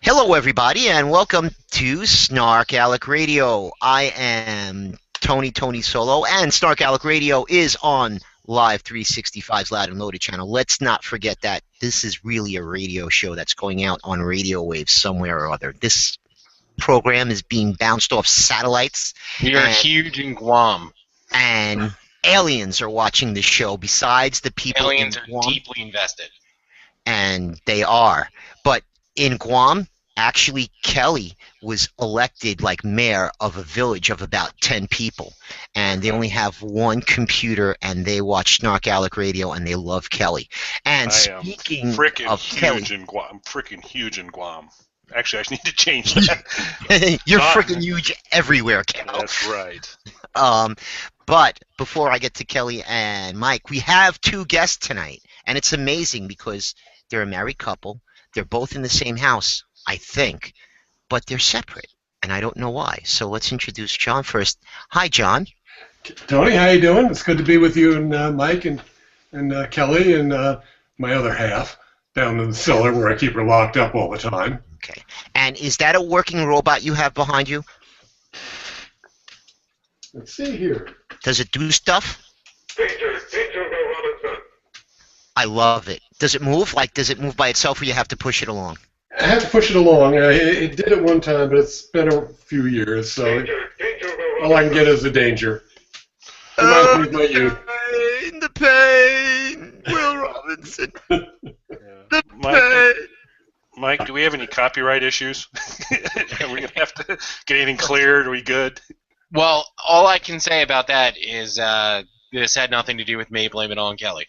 Hello, everybody, and welcome to SnarkAlecs Radio. I am Tony Solo, and SnarkAlecs Radio is on Live 365's Loud and Loaded channel. Let's not forget that this is really a radio show that's going out on radio waves somewhere or other. This program is being bounced off satellites. We are huge in Guam. And aliens are watching the show besides the people aliens in Guam. Are deeply invested. And they are. But in Guam, actually, Kelly was elected like mayor of a village of about 10 people. And they only have one computer, and they watch SnarkAlecs Radio, and they love Kelly. And speaking of Kelly... I'm freaking huge in Guam. Actually, I need to change that. You're freaking huge everywhere, Cal. That's right. But before I get to Kelly and Mike, we have two guests tonight. And it's amazing because they're a married couple. They're both in the same house, I think, but they're separate, and I don't know why. So let's introduce John first. Hi, John. Tony, how you doing? It's good to be with you and Mike and Kelly and my other half down in the cellar where I keep her locked up all the time. Okay. And is that a working robot you have behind you? Let's see here. Does it do stuff? I love it. Does it move? Like, does it move by itself, or you have to push it along? I have to push it along. It did it one time, but it's been a few years, so all I can get is the danger. The pain, Will Robinson. The pain. Mike, do we have any copyright issues? Are we going to have to get anything cleared? Are we good? Well, all I can say about that is this had nothing to do with me. Blame it on Kelly.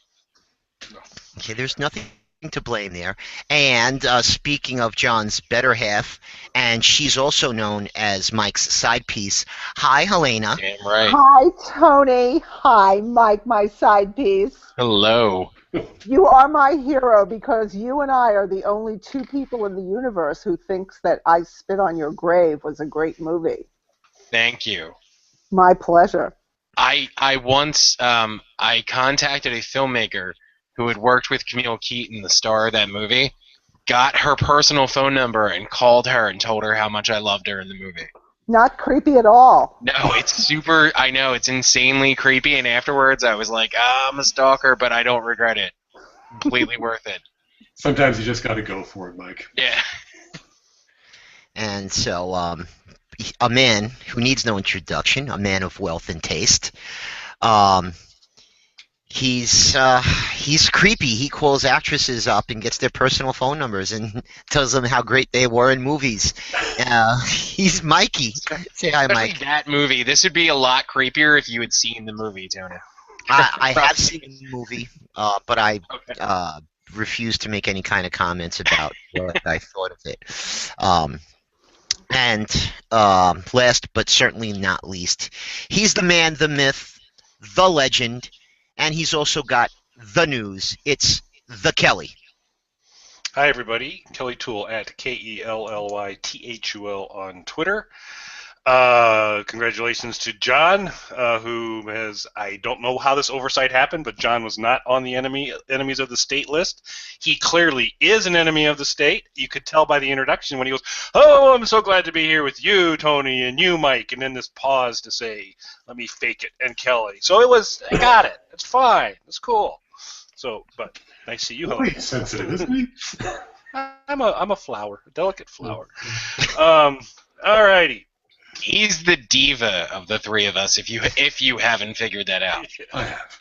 Okay, there's nothing to blame there. And speaking of John's better half, and she's also known as Mike's side piece. Hi, Helena. Damn right. Hi, Tony. Hi, Mike, my side piece. Hello. You are my hero because you and I are the only two people in the universe who thinks that I Spit on Your Grave was a great movie. Thank you. My pleasure. I once I contacted a filmmaker who had worked with Camille Keaton, the star of that movie, got her personal phone number and called her and told her how much I loved her in the movie. Not creepy at all. No, it's super, I know, it's insanely creepy, and afterwards I was like, I'm a stalker, but I don't regret it. Completely worth it. Sometimes you just got to go for it, Mike. Yeah. And so, a man who needs no introduction, a man of wealth and taste, He's creepy. He calls actresses up and gets their personal phone numbers and tells them how great they were in movies. He's Mikey. Say hi, Mike. That movie. This would be a lot creepier if you had seen the movie, Tony. I have seen the movie, but I refuse to make any kind of comments about what I thought of it. And last but certainly not least, he's the man, the myth, the legend, and he's also got the news. It's the Kelly. Hi, everybody. Kelly Tool at KELLYTHUL on Twitter. Congratulations to John, who has, I don't know how this oversight happened, but John was not on the enemies of the state list. He clearly is an enemy of the state. You could tell by the introduction when he goes, "Oh, I'm so glad to be here with you, Tony, and you, Mike," and then this pause to say, "Let me fake it," and Kelly. So it was, I got it. It's fine. It's cool. So, but nice to see you, Helena. Sensitive, isn't he? I'm a flower, a delicate flower. All righty. He's the diva of the three of us, if you haven't figured that out. I have.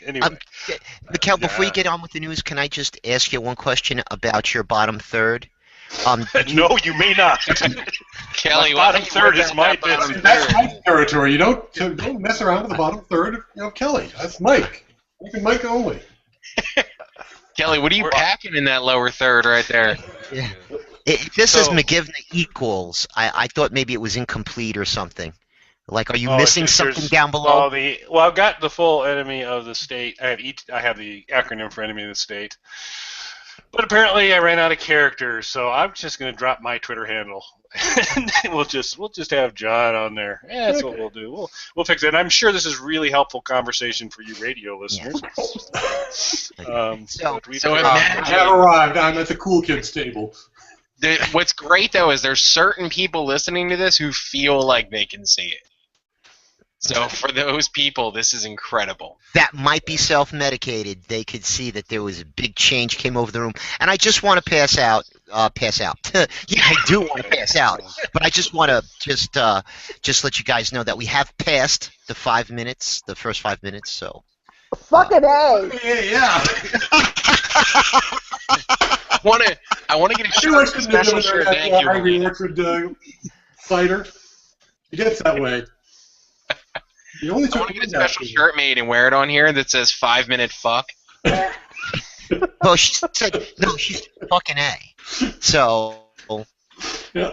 Anyway. Mikkel, before you get on with the news, can I just ask you one question about your bottom third? No, you may not. Kelly, my bottom third is my business. That's my territory. You don't mess around with the bottom third of Kelly. That's Mike. Mike and Mike only. Kelly, what are you packing in that lower third right there? Yeah. This is McGivney equals. I thought maybe it was incomplete or something. Like, are you missing something down below? I've got the full enemy of the state. I have the acronym for enemy of the state. But apparently I ran out of characters, so I'm just going to drop my Twitter handle, and we'll just have John on there. Yeah, that's what we'll do. We'll fix it. And I'm sure this is really helpful conversation for you radio listeners. So I have arrived. I'm at the cool kids table. What's great though is there's certain people listening to this who feel like they can see it. So for those people, this is incredible. That might be self-medicated. They could see that there was a big change came over the room. And I just want to pass out. Yeah, I do want to pass out. But I just want to just let you guys know that we have passed the 5 minutes, the first 5 minutes. So. Fucking A. Yeah. I want to get a short special shirt. Thank you. Angry Orchard cider. It gets that way. I want to get a special shirt made and wear it on here that says 5 minute fuck. Well, she said no. She's fucking A. So yeah.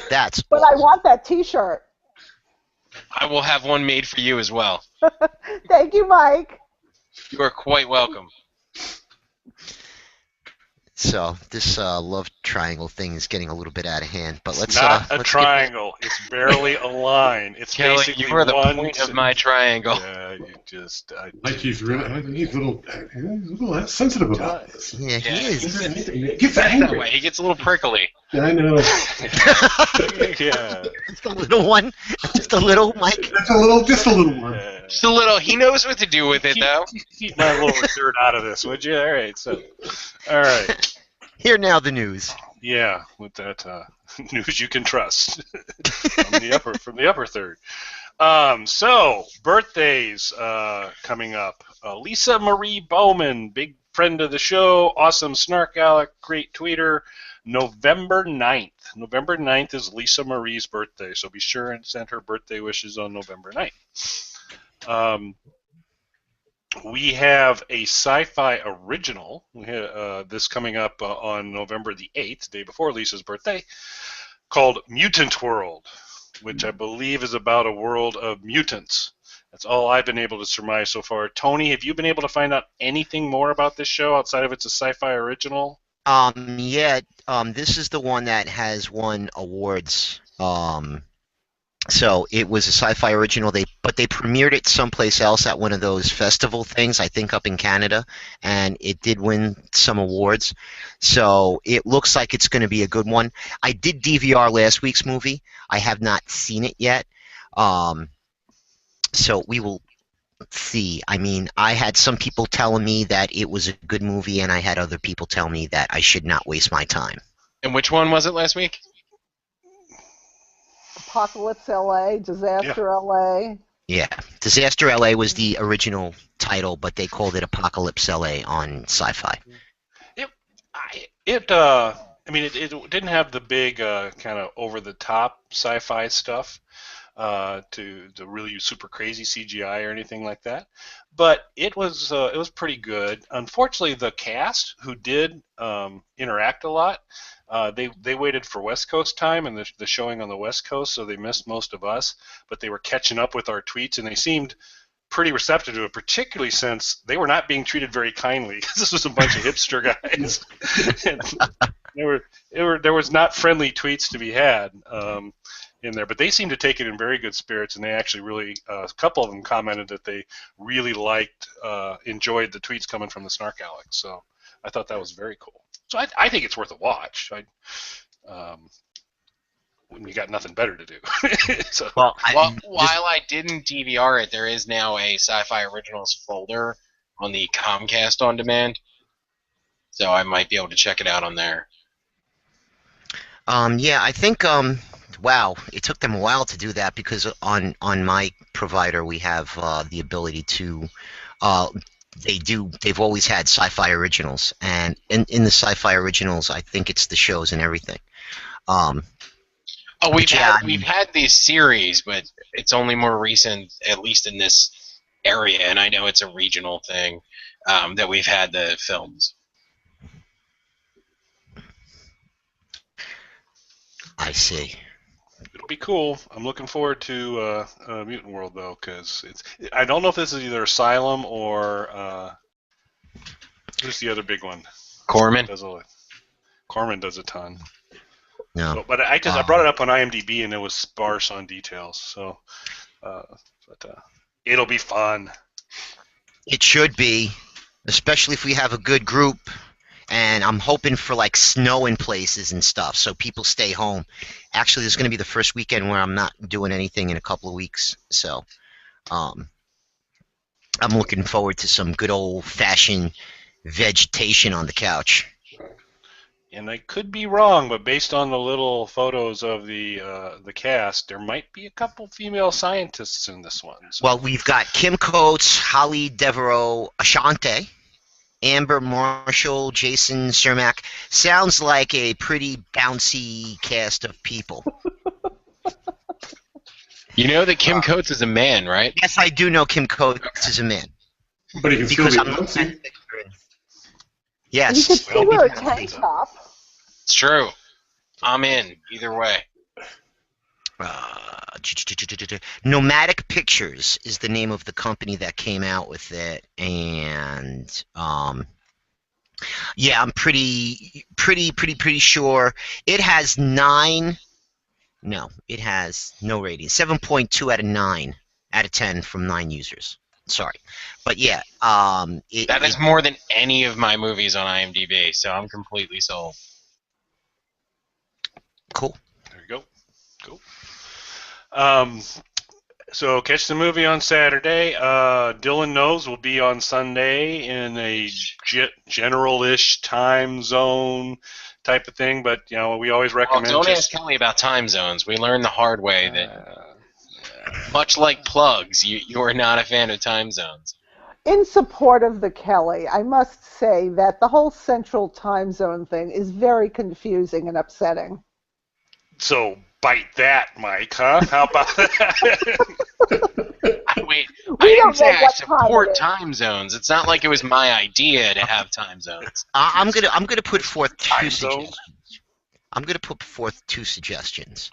That's. But I want that T-shirt. I will have one made for you as well. Thank you, Mike. You are quite welcome. So this love triangle thing is getting a little bit out of hand, but let's not a let's triangle. It's barely a line. It's Kelly, basically you are the one point of my triangle. Yeah, you just. Like he's a little sensitive about this. Yeah, he is. He gets That angry. way, he gets a little prickly. I know. Yeah. Just a little one. Just a little, Mike. Just a little one. Just a little. He knows what to do with it, though. Keep my little dirt out of this, would you? All right. So, all right. Here now the news. Yeah, with that news you can trust from the upper third. So birthdays coming up. Lisa Marie Bowman, big friend of the show, awesome SnarkAlec, great tweeter. November 9th. November 9th is Lisa Marie's birthday, so be sure and send her birthday wishes on November 9th. We have a sci-fi original. We have, this coming up on November the 8th, day before Lisa's birthday, called Mutant World, which I believe is about a world of mutants. That's all I've been able to surmise so far. Tony, have you been able to find out anything more about this show outside of it's a sci-fi original? This is the one that has won awards. So it was a sci-fi original. But they premiered it someplace else at one of those festival things, I think up in Canada, and it did win some awards. So it looks like it's going to be a good one. I did DVR last week's movie. I have not seen it yet. So we will see. I mean, I had some people telling me that it was a good movie, and I had other people tell me that I should not waste my time. And which one was it last week? Apocalypse LA, Disaster LA. Yeah, Disaster LA was the original title, but they called it Apocalypse LA on Sci-Fi. It didn't have the big kind of over-the-top sci-fi stuff to really super crazy CGI or anything like that, but it was pretty good. Unfortunately, the cast who did interact a lot. They waited for West Coast time and the showing on the West Coast, so they missed most of us, but they were catching up with our tweets, and they seemed pretty receptive to it, particularly since they were not being treated very kindly. This was a bunch of hipster guys. And there was not friendly tweets to be had in there, but they seemed to take it in very good spirits, and they actually really, a couple of them commented that they really enjoyed the tweets coming from the SnarkAlecs, so I thought that was very cool. So I think it's worth a watch. When you got nothing better to do. So, while I didn't DVR it, there is now a Sci-Fi Originals folder on the Comcast On Demand, so I might be able to check it out on there. Yeah, I think. Wow, it took them a while to do that because on my provider we have the ability to. They've always had Sci-Fi Originals, and in the Sci-Fi Originals, I think it's the shows and everything. We've had these series, but it's only more recent, at least in this area, and I know it's a regional thing that we've had the films. I see. It'll be cool. I'm looking forward to Mutant World, though, because I don't know if this is either Asylum or who's the other big one? Corman. Corman does a ton. No. So, but I brought it up on IMDb and it was sparse on details. So, it'll be fun. It should be, especially if we have a good group. And I'm hoping for like snow in places and stuff, so people stay home. Actually, this is going to be the first weekend where I'm not doing anything in a couple of weeks. So, I'm looking forward to some good old-fashioned vegetation on the couch. And I could be wrong, but based on the little photos of the cast, there might be a couple female scientists in this one. So. Well, we've got Kim Coates, Holly Devereaux, Ashante, Amber Marshall, Jason Cermak. Sounds like a pretty bouncy cast of people. You know that Kim Coates is a man, right? Yes, I do know Kim Coates is a man. But he can Because still be I'm bouncy. Yes. You could still wear a tank top. It's true. I'm in either way. Nomadic Pictures is the name of the company that came out with it, and yeah, I'm pretty sure it has 9. No, it has no rating. 7.2 out of 9 out of 10 from 9 users. Sorry, but yeah, That is more than any of my movies on IMDb, so I'm completely sold. Cool. There you go. Cool. So catch the movie on Saturday. Dylan Knows will be on Sunday in a general-ish time zone type of thing, but you know we always recommend. Well, don't ask Kelly about time zones. We learned the hard way that, much like plugs, you are not a fan of time zones. In support of the Kelly, I must say that the whole central time zone thing is very confusing and upsetting. So bite that, Mike, huh? How about that? Wait, We I don't didn't say know I what time support it is. time zones. It's not like it was my idea to have time zones. I'm gonna put forth Time two zone? suggestions. I'm gonna put forth 2 suggestions.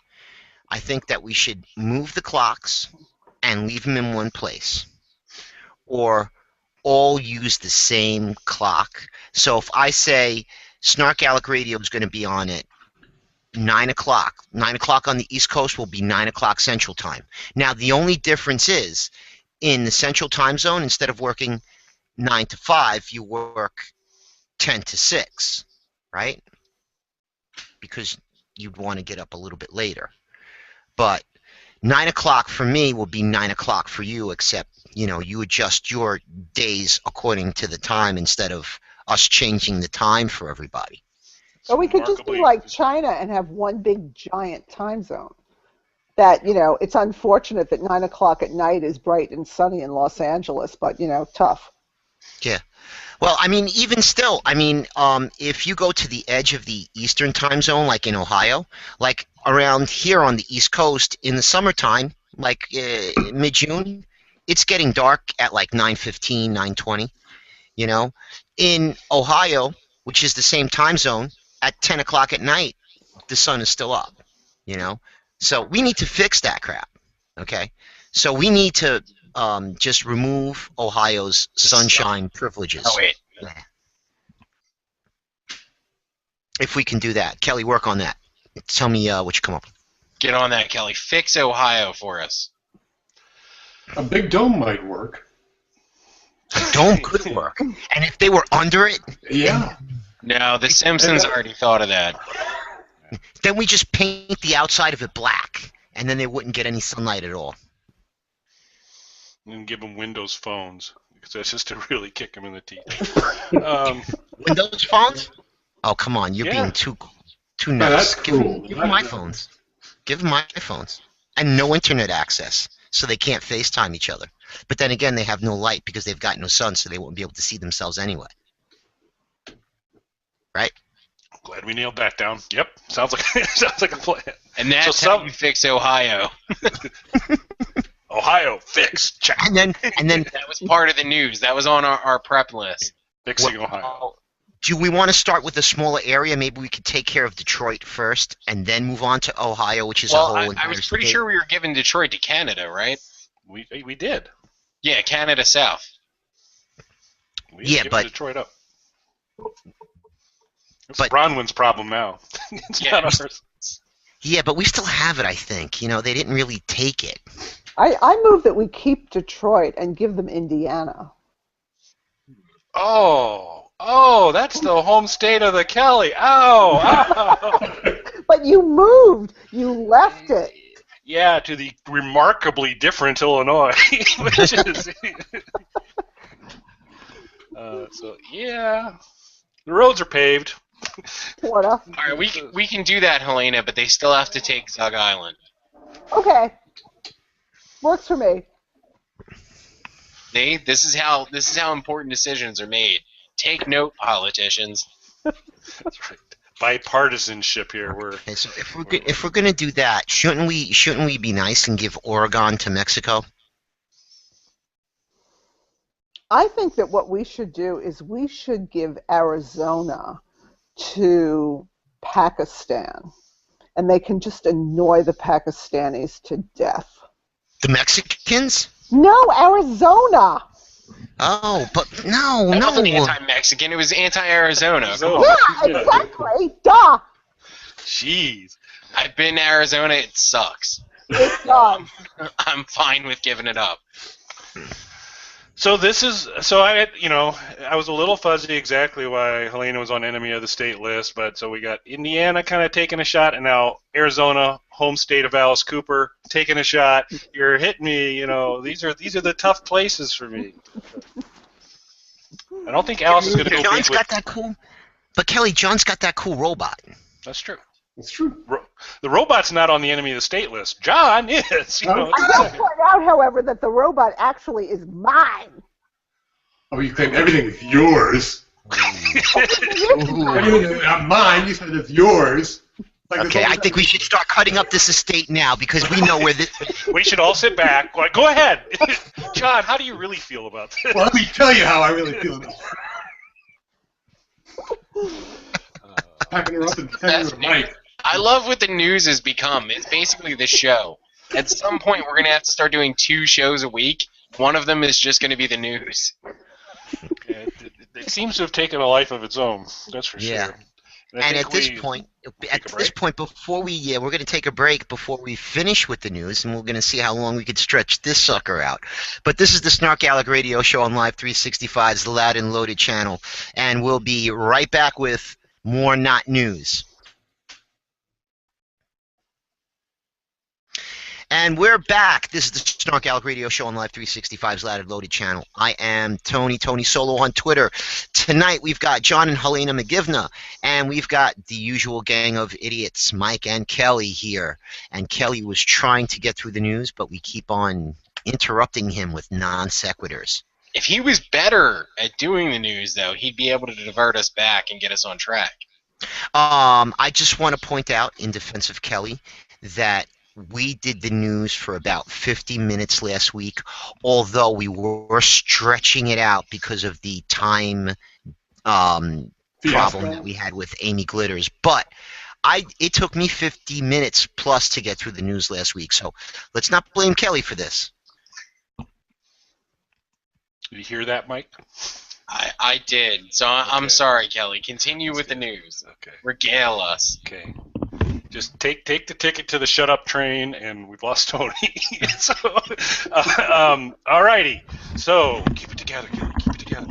I think that we should move the clocks and leave them in one place, or all use the same clock. So if I say SnarkAlecs Radio is going to be on at 9 o'clock. 9 o'clock on the East Coast will be 9 o'clock Central Time. Now, the only difference is, in the Central Time Zone, instead of working 9 to 5, you work 10 to 6, right? Because you'd want to get up a little bit later. But 9 o'clock for me will be 9 o'clock for you, except, you know, you adjust your days according to the time instead of us changing the time for everybody. Or we could just be Remarkably- like China and have one big giant time zone. That, you know, it's unfortunate that 9 o'clock at night is bright and sunny in Los Angeles, but, you know, tough. Yeah. Well, I mean, even still, I mean, if you go to the edge of the Eastern Time Zone, like in Ohio, like around here on the East Coast in the summertime, like mid-June, it's getting dark at like 9:15, 9:20, you know. In Ohio, which is the same time zone, at 10 o'clock at night, the sun is still up, you know. So we need to fix that crap, okay? So we need to just remove Ohio's sunshine privileges. Oh, wait. Yeah. If we can do that. Kelly, work on that. Tell me what you come up with. Get on that, Kelly. Fix Ohio for us. A big dome might work. A dome could work. And if they were under it, Yeah. No, The Simpsons already thought of that. then we just paint the outside of it black, and then they wouldn't get any sunlight at all. And give them Windows phones, because that's just to really kick them in the teeth. Windows phones? Oh, come on. You're Yeah. being too Yeah, nice. that's cool. Give them my phones. Give them my phones. And no internet access, so they can't FaceTime each other. But then again, they have no light because they've got no sun, so they won't be able to see themselves anyway. Right? Glad we nailed that down. Yep, sounds like sounds like a plan. And that's So how you fix Ohio. Ohio fix check. And then That was part of the news. That was on our prep list. Fixing Ohio. do we want to start with a smaller area? Maybe we could take care of Detroit first, and then move on to Ohio, which is a Well, whole I entire was pretty state. sure we were giving Detroit to Canada, right? We did. Yeah, Canada South. We Yeah, given but- Detroit up. It's But Bronwyn's problem now. It's not ours. yeah, but we still have it. I think they didn't really take it. I move that we keep Detroit and give them Indiana. Oh, that's the home state of the Kelly. Oh. But you moved. You left it. Yeah, to the remarkably different Illinois, which is. So yeah, the roads are paved. Florida. All right, we can do that, Helena, but they still have to take Zug Island. Okay. Works for me. This is how important decisions are made. Take note, politicians. That's right. Bipartisanship here. Okay, so if we're gonna do that, shouldn't we be nice and give Oregon to Mexico? I think that what we should do is we should give Arizona to Pakistan, and they can just annoy the Pakistanis to death. The Mexicans? No, Arizona. Oh, but no. That wasn't anti-Mexican. It was anti-Arizona. Come on. Yeah, exactly. Duh. Jeez. I've been to Arizona. It sucks. It does. I'm fine with giving it up. So I was a little fuzzy exactly why Helena was on enemy of the state list, but so we got Indiana kind of taking a shot, and now Arizona, home state of Alice Cooper, taking a shot. You're hitting me, these are the tough places for me. I don't think Alice is going to go John's big got that cool. But Kelly, John's got that cool robot. That's true. It's true. The robot's not on the enemy of the state list. John is. I will point out, however, that the robot actually is mine. Oh, you claim everything is yours. Everything is not mine. You said it's yours. Like Okay, I think we should start cutting up this estate now because we know where this. We should all sit back. Go ahead, John. How do you really feel about this? Well, let me tell you how I really feel about it. Packing her up and sending her to Mike. I love what the news has become. It's basically the show. At some point, we're going to have to start doing 2 shows a week. One of them is just going to be the news. It seems to have taken a life of its own. That's for Yeah. sure. And at this point, before we're going to take a break before we finish with the news, and we're going to see how long we could stretch this sucker out. But this is the SnarkAlecs Radio Show on Live 365's Loud and Loaded channel, and we'll be right back with more not news. And we're back. This is the SnarkAlecs Radio Show on Live 365's Loud and Loaded channel. I am Tony Solo on Twitter. Tonight we've got John and Helena McGivna, and we've got the usual gang of idiots, Mike and Kelly here. And Kelly was trying to get through the news, but we keep on interrupting him with non sequiturs. If he was better at doing the news, though, he'd be able to divert us back and get us on track. I just want to point out, in defense of Kelly, that we did the news for about 50 minutes last week, although we were stretching it out because of the time problem that we had with Amy Glitters. But it took me 50 minutes plus to get through the news last week, so let's not blame Kelly for this. Did you hear that, Mike? I did. So I'm sorry, Kelly. Continue with the news. Okay. Regale us. Okay. Just take the ticket to the shut up train, and we've lost Tony. So, alrighty. So keep it together, Kelly. Keep it together.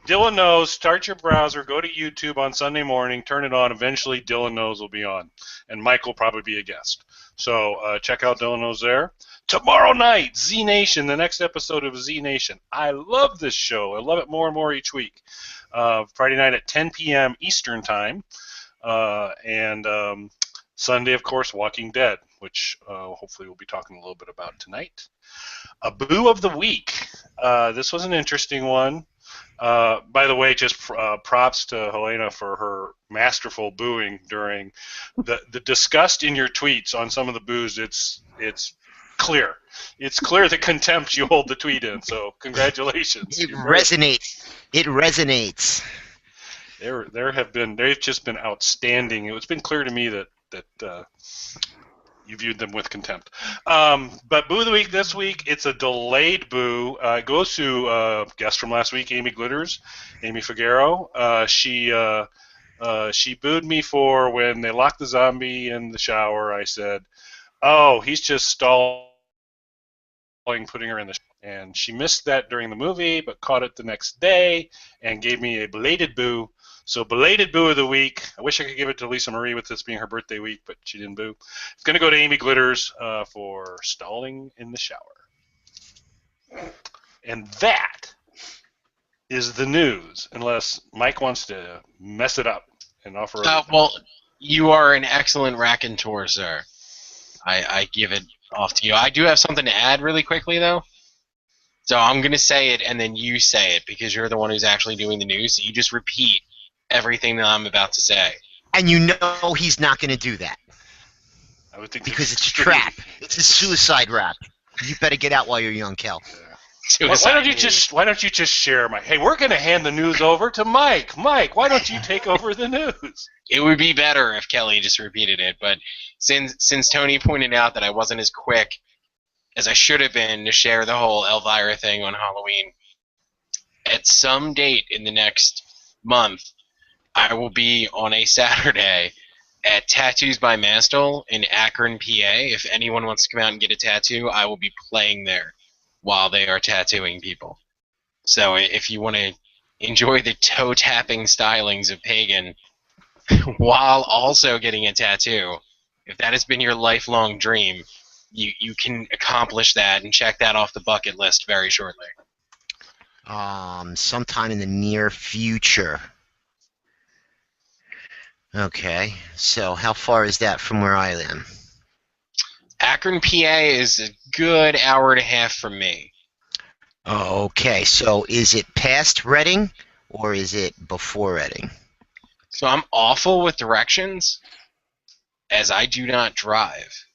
Dylan Knows. Start your browser. Go to YouTube on Sunday morning. Turn it on. Eventually, Dylan Knows will be on, and Mike will probably be a guest. So check out Dylan Knows there. Tomorrow night, Z Nation, the next episode of Z Nation. I love this show. I love it more and more each week. Friday night at 10 p.m. Eastern Time. And Sunday, of course, Walking Dead, which hopefully we'll be talking a little bit about tonight. A Boo of the Week. This was an interesting one. By the way, just props to Helena for her masterful booing during the disgust in your tweets on some of the boos. It's clear. It's clear the contempt you hold the tweet in, so congratulations. It resonates. It resonates. They've just been outstanding. It's been clear to me that You viewed them with contempt. But Boo of the Week this week, it's a delayed boo. It goes to guest from last week, Amy Glitters, Amy Figueroa. She booed me for when they locked the zombie in the shower. I said, "Oh, he's just stalling, putting her in the shower." And she missed that during the movie, but caught it the next day and gave me a belated boo. So belated boo of the week. I wish I could give it to Lisa Marie with this being her birthday week, but she didn't boo. It's going to go to Amy Glitters for stalling in the shower. And that is the news, unless Mike wants to mess it up and offer. Well, you are an excellent raconteur, sir. I give it off to you. I do have something to add really quickly, though. So I'm going to say it, and then you say it, because you're the one who's actually doing the news. So you just repeat everything that I'm about to say. And you know he's not going to do that. I would think because it's a trap. It's a suicide rap. You better get out while you're young, Kel. Yeah. Why don't you just share my? Hey, we're going to hand the news over to Mike. Mike, why don't you take over the news? It would be better if Kelly just repeated it, but since Tony pointed out that I wasn't as quick as I should have been to share the whole Elvira thing on Halloween, at some date in the next month, I will be on a Saturday at Tattoos by Mastel in Akron, PA. If anyone wants to come out and get a tattoo, I will be playing there while they are tattooing people. So if you want to enjoy the toe-tapping stylings of Pagan while also getting a tattoo, if that has been your lifelong dream, you can accomplish that and check that off the bucket list very shortly. Sometime in the near future. Okay, so how far is that from where I am? Akron, PA is a good hour and a half from me. Okay, so is it past Reading or is it before Reading? So I'm awful with directions, as I do not drive.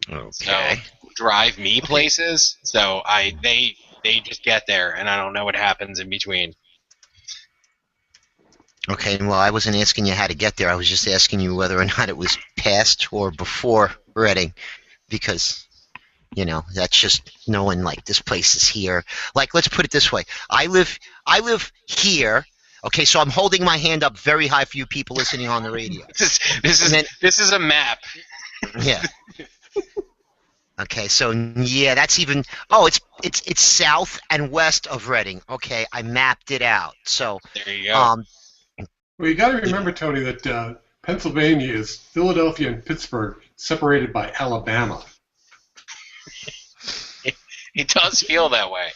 Okay. So drive me places. So they just get there, and I don't know what happens in between. Okay, well, I wasn't asking you how to get there. I was just asking you whether or not it was past or before Reading, because, you know, that's just knowing, like, this place is here. Like, let's put it this way. I live here. Okay, so I'm holding my hand up very high for you people listening on the radio. This is a map. Yeah. Okay, so yeah, that's even. Oh, it's south and west of Reading. Okay, I mapped it out. So there you go. Well, you got to remember, Tony, that Pennsylvania is Philadelphia and Pittsburgh separated by Alabama. It does feel that way.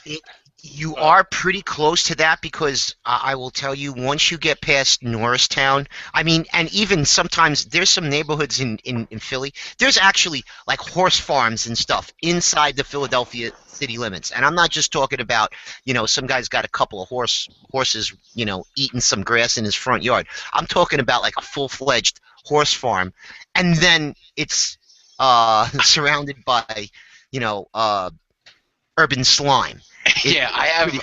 You are pretty close to that, because I will tell you, once you get past Norristown, I mean, and even sometimes there's some neighborhoods in Philly, there's actually like horse farms and stuff inside the Philadelphia city limits. And I'm not just talking about, you know, some guy's got a couple of horses, you know, eating some grass in his front yard. I'm talking about like a full-fledged horse farm. And then it's surrounded by, you know, urban slime. Yeah, I have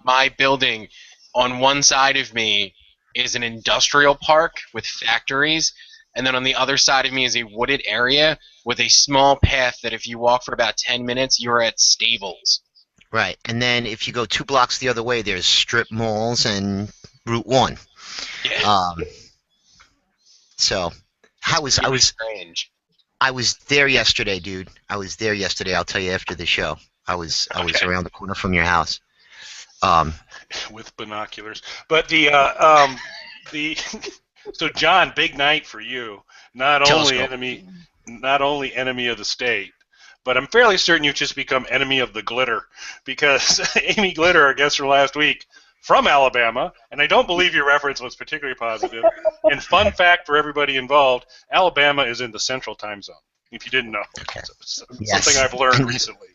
my building on one side of me is an industrial park with factories, and then on the other side of me is a wooded area with a small path that if you walk for about 10 minutes, you're at stables. Right, and then if you go 2 blocks the other way, there's strip malls and Route 1. Yeah. So I was strange. I was there yesterday, dude. I was there yesterday. I'll tell you after the show. I was around the corner from your house. With binoculars. But so John, big night for you. Not only enemy of the state, but I'm fairly certain you've just become enemy of the glitter, because Amy Glitter, our guest from last week, from Alabama, and I don't believe your reference was particularly positive. And fun fact for everybody involved, Alabama is in the Central Time Zone, if you didn't know. Okay. Something I've learned recently.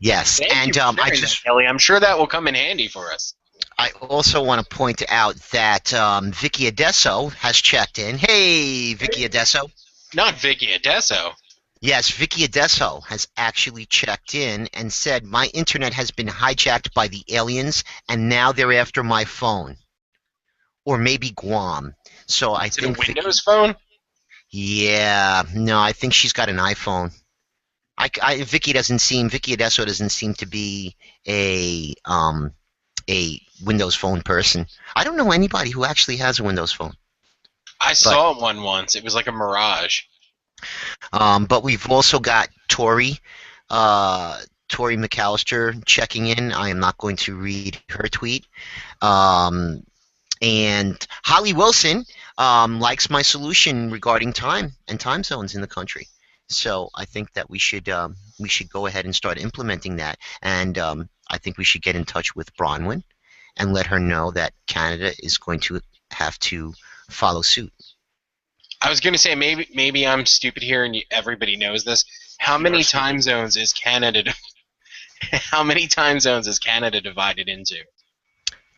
Yes, Thank you for sharing that, Kelly. I'm sure that will come in handy for us. I also want to point out that Vicky Adesso has checked in. Hey, Vicky Adesso. Not Vicky Adesso. Yes, Vicky Adesso has actually checked in and said, my internet has been hijacked by the aliens, and now they're after my phone. Or maybe Guam. So I think a Windows phone? Yeah, no, I think she's got an iPhone. Vicky Adesso doesn't seem to be a Windows Phone person. I don't know anybody who actually has a Windows Phone. I saw one once. It was like a mirage. But we've also got Tori McAllister checking in. I am not going to read her tweet. And Holly Wilson likes my solution regarding time and time zones in the country. So I think that we should go ahead and start implementing that. And I think we should get in touch with Bronwyn and let her know that Canada is going to have to follow suit. I was going to say maybe I'm stupid here, and everybody knows this. How many time zones is Canada? How many time zones is Canada divided into?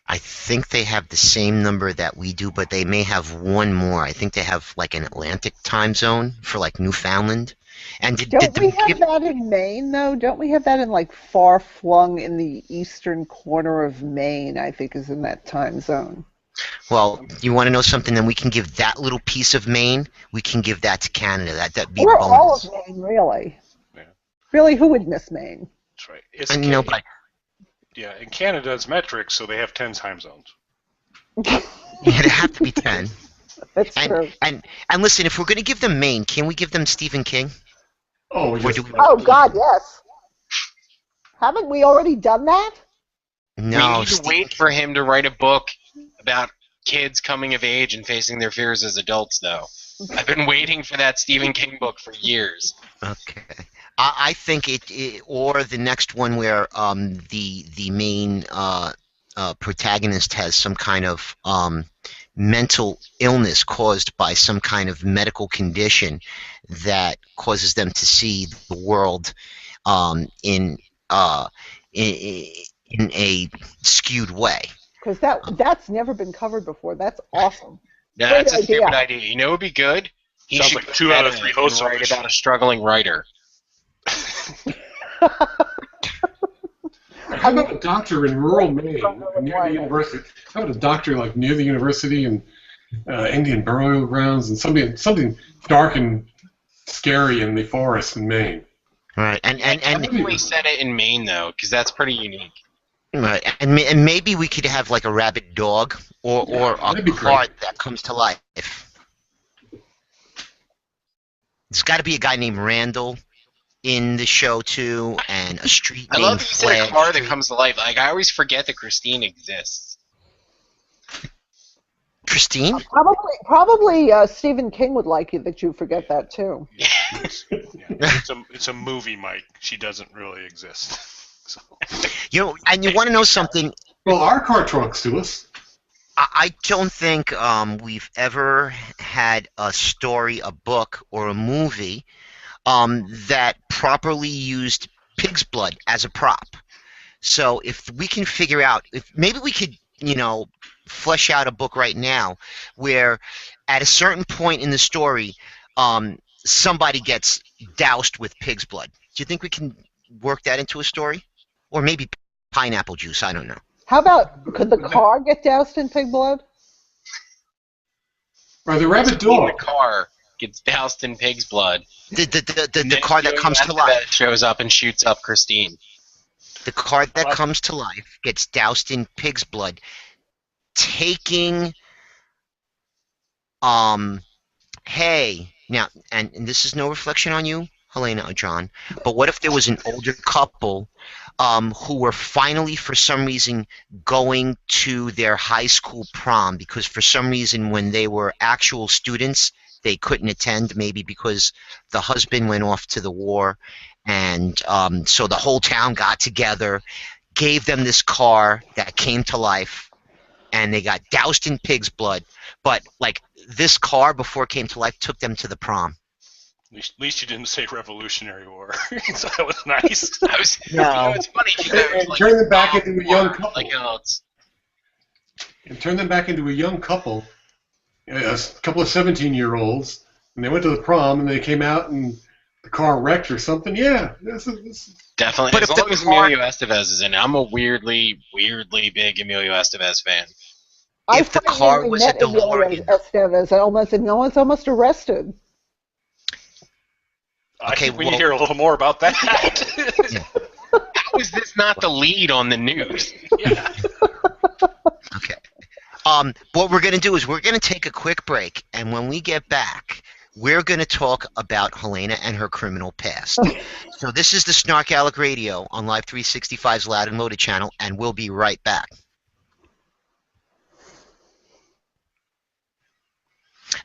I think they have the same number that we do, but they may have one more. I think they have like an Atlantic time zone for like Newfoundland. And Don't we have that in Maine, though? Don't we have that in like far-flung in the eastern corner of Maine, I think is in that time zone. Well, you want to know something? Then we can give that little piece of Maine, we can give that to Canada. That'd be or bonus. all of Maine, really. Yeah. Really, who would miss Maine? That's right. I know, but yeah, and Canada's metric, so they have 10 time zones. yeah, they have to be 10. That's true. And listen, if we're going to give them Maine, can we give them Stephen King? Oh, yes. Oh, God, yes. Haven't we already done that? No. We need to wait for him to write a book about kids coming of age and facing their fears as adults, though. I've been waiting for that Stephen King book for years. Okay. I think it or the next one where the main protagonist has some kind of mental illness caused by some kind of medical condition that causes them to see the world in a skewed way. Because that's never been covered before. That's awesome. Yeah, Great that's a idea. stupid idea. You know what would be good? He Sounds should like 2 out of 3 hosts on write the show. about a struggling writer. How about a doctor in rural Maine near the university? How about a doctor like near the university and Indian burial grounds and something dark and scary in the forest in Maine? Right, and Definitely set it in Maine though, because that's pretty unique. right, and maybe we could have like a rabid dog or a that'd be cart great. that comes to life. There's got to be a guy named Randall in the show too, and a street I named love that you said a Flag car that Street. comes to life. Like I always forget that Christine exists. Christine? Probably Stephen King would like you that you forget that too. Yeah, it's a movie, Mike. She doesn't really exist. So. And you want to know something? Well, our car talks to us. I don't think we've ever had a story, a book, or a movie that properly used pig's blood as a prop. So if we can figure out, if maybe we could, flesh out a book right now where at a certain point in the story, somebody gets doused with pig's blood. Do you think we can work that into a story? Or maybe pineapple juice, I don't know. How about, could the car get doused in pig blood? Or the rabid The dog. car gets doused in pig's blood. The car that comes to life. Shows up and shoots up Christine. The car that comes to life gets doused in pig's blood, taking hey, now, and this is no reflection on you, Helena or John, but what if there was an older couple who were finally, for some reason, going to their high school prom because for some reason when they were actual students, they couldn't attend, maybe because the husband went off to the war, and so the whole town got together, gave them this car that came to life, and they got doused in pig's blood, but like this car before it came to life took them to the prom. At least you didn't say Revolutionary War, so that was nice. No. It's funny. And turn them back into a young couple. And turn them back into a young couple, a couple of 17-year-olds, and they went to the prom, and they came out, and the car wrecked or something. Yeah, this is Definitely. But as if long the as car- Emilio Estevez is in it, I'm a weirdly big Emilio Estevez fan. If the car was a met Emilio DeLorean. Estevez, I was almost arrested. I think we need to hear a little more about that. Yeah. How is this not the lead on the news? Yeah. Okay. What we're going to do is we're going to take a quick break, and when we get back, we're going to talk about Helena and her criminal past. So this is the SnarkAlecs Radio on Live 365's Loud and Loaded channel, and we'll be right back.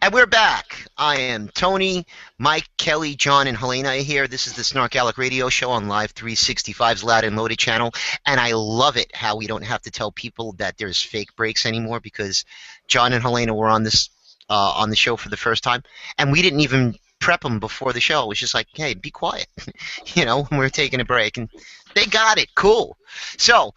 And we're back. I am Tony, Mike, Kelly, John, and Helena here. This is the SnarkAlecs Radio Show on Live 365's Loud and Loaded channel, and I love it how we don't have to tell people that there's fake breaks anymore, because John and Helena were on this on the show for the first time, and we didn't even prep them before the show. It was just like, hey, be quiet, we're taking a break, and they got it. Cool. So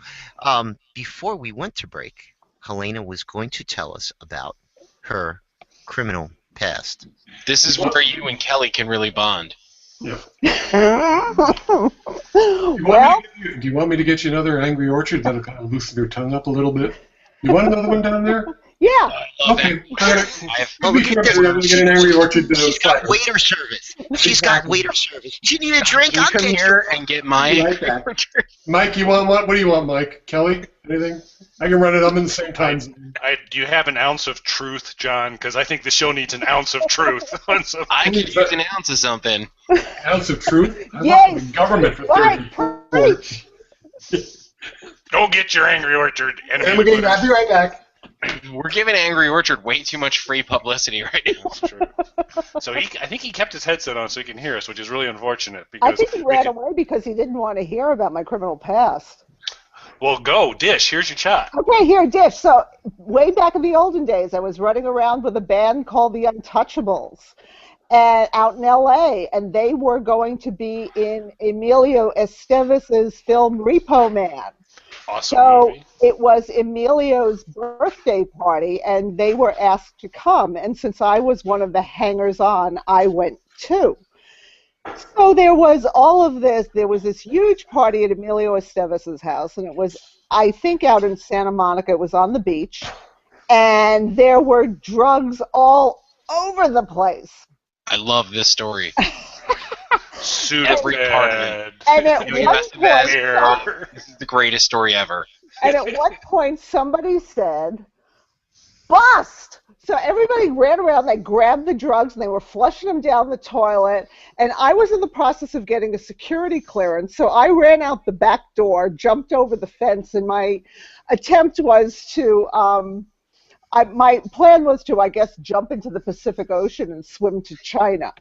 before we went to break, Helena was going to tell us about her criminal past. This is where you and Kelly can really bond. Yeah. Well, Do you want me to get you another Angry Orchard that'll kind of loosen your tongue up a little bit? You want another one down there? yeah. Okay. Well, We can get an Angry Orchard. She's got waiter service. She's got waiter service. Do you need a drink? You I'll come get here and get my Right back. Mike, you want what? What do you want, Mike? Kelly? Anything? I can run it. I'm in the same time zone. Do you have an ounce of truth, John? Because I think the show needs an ounce of truth. So, I could use an ounce of something. Ounce of truth? I Yes. worked in government for Right, 30 preach. go get your Angry Orchard. And we're getting. I'll be right back. We're giving Angry Orchard way too much free publicity right now. That's true. So I think he kept his headset on so he can hear us, which is really unfortunate. I Because think he ran away because he didn't want to hear about my criminal past. Well, go, Dish. Here's your shot. Okay, here, Dish. So, way back in the olden days, I was running around with a band called the Untouchables out in L.A., and they were going to be in Emilio Estevez's film Repo Man. Awesome So, movie. it was Emilio's birthday party, and they were asked to come. And since I was one of the hangers-on, I went too. So there was all of this. There was this huge party at Emilio Estevez's house, and it was, I think, out in Santa Monica. It was on the beach, and there were drugs all over the place. I love this story. Every part of it. And at Emilio one Estevez. point, This is the greatest story ever. and at one point, somebody said, "Bust!" So everybody ran around, they grabbed the drugs, and they were flushing them down the toilet. And I was in the process of getting a security clearance, so I ran out the back door, jumped over the fence, and my attempt was to, my plan was to, I guess, jump into the Pacific Ocean and swim to China.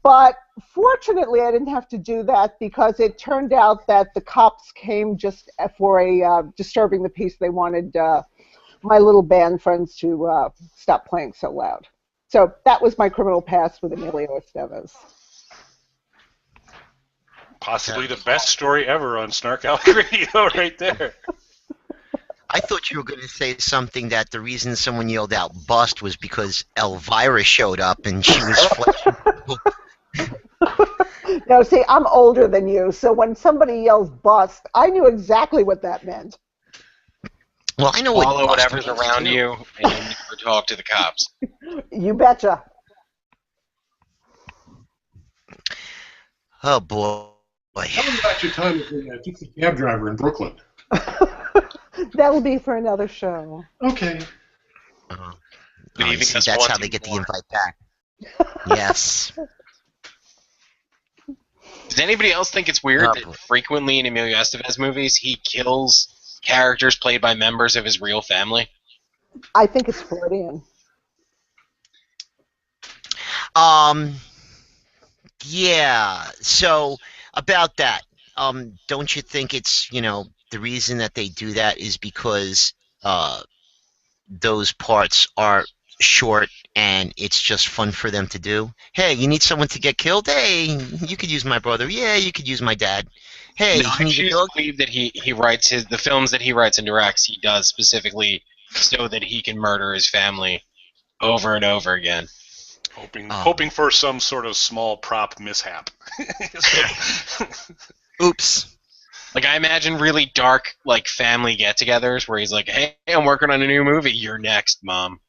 But fortunately, I didn't have to do that because it turned out that the cops came just for a disturbing the peace. They wanted my little band friends to stop playing so loud. So that was my criminal past with Emilio Estevez. Possibly the best story ever on SnarkAlecs Radio right there. I thought you were going to say something that the reason someone yelled out "bust" was because Elvira showed up and she was flashing. No, see, I'm older than you, so when somebody yells "bust," I knew exactly what that meant. Well, I know what Follow bust whatever's means, around too. you and never talk to the cops. You betcha. Oh boy. Tell me about your time as a gypsy cab driver in Brooklyn. That'll be for another show. Okay. Leaving See, us that's how wanting they get the more. invite back. Yes. Does anybody else think it's weird that frequently in Emilio Estevez movies he kills characters played by members of his real family? I think it's Freudian. Yeah. So about that, don't you think it's, the reason that they do that is because those parts are short and it's just fun for them to do? Hey, you need someone to get killed? Hey, you could use my brother. Yeah, you could use my dad. Hey, No, you I need a choose dog? to believe that he writes the films that he writes and directs, he does specifically so that he can murder his family over and over again. Hoping for some sort of small prop mishap. Oops. Like, I imagine really dark, like, family get-togethers where he's like, hey, I'm working on a new movie. You're next, Mom.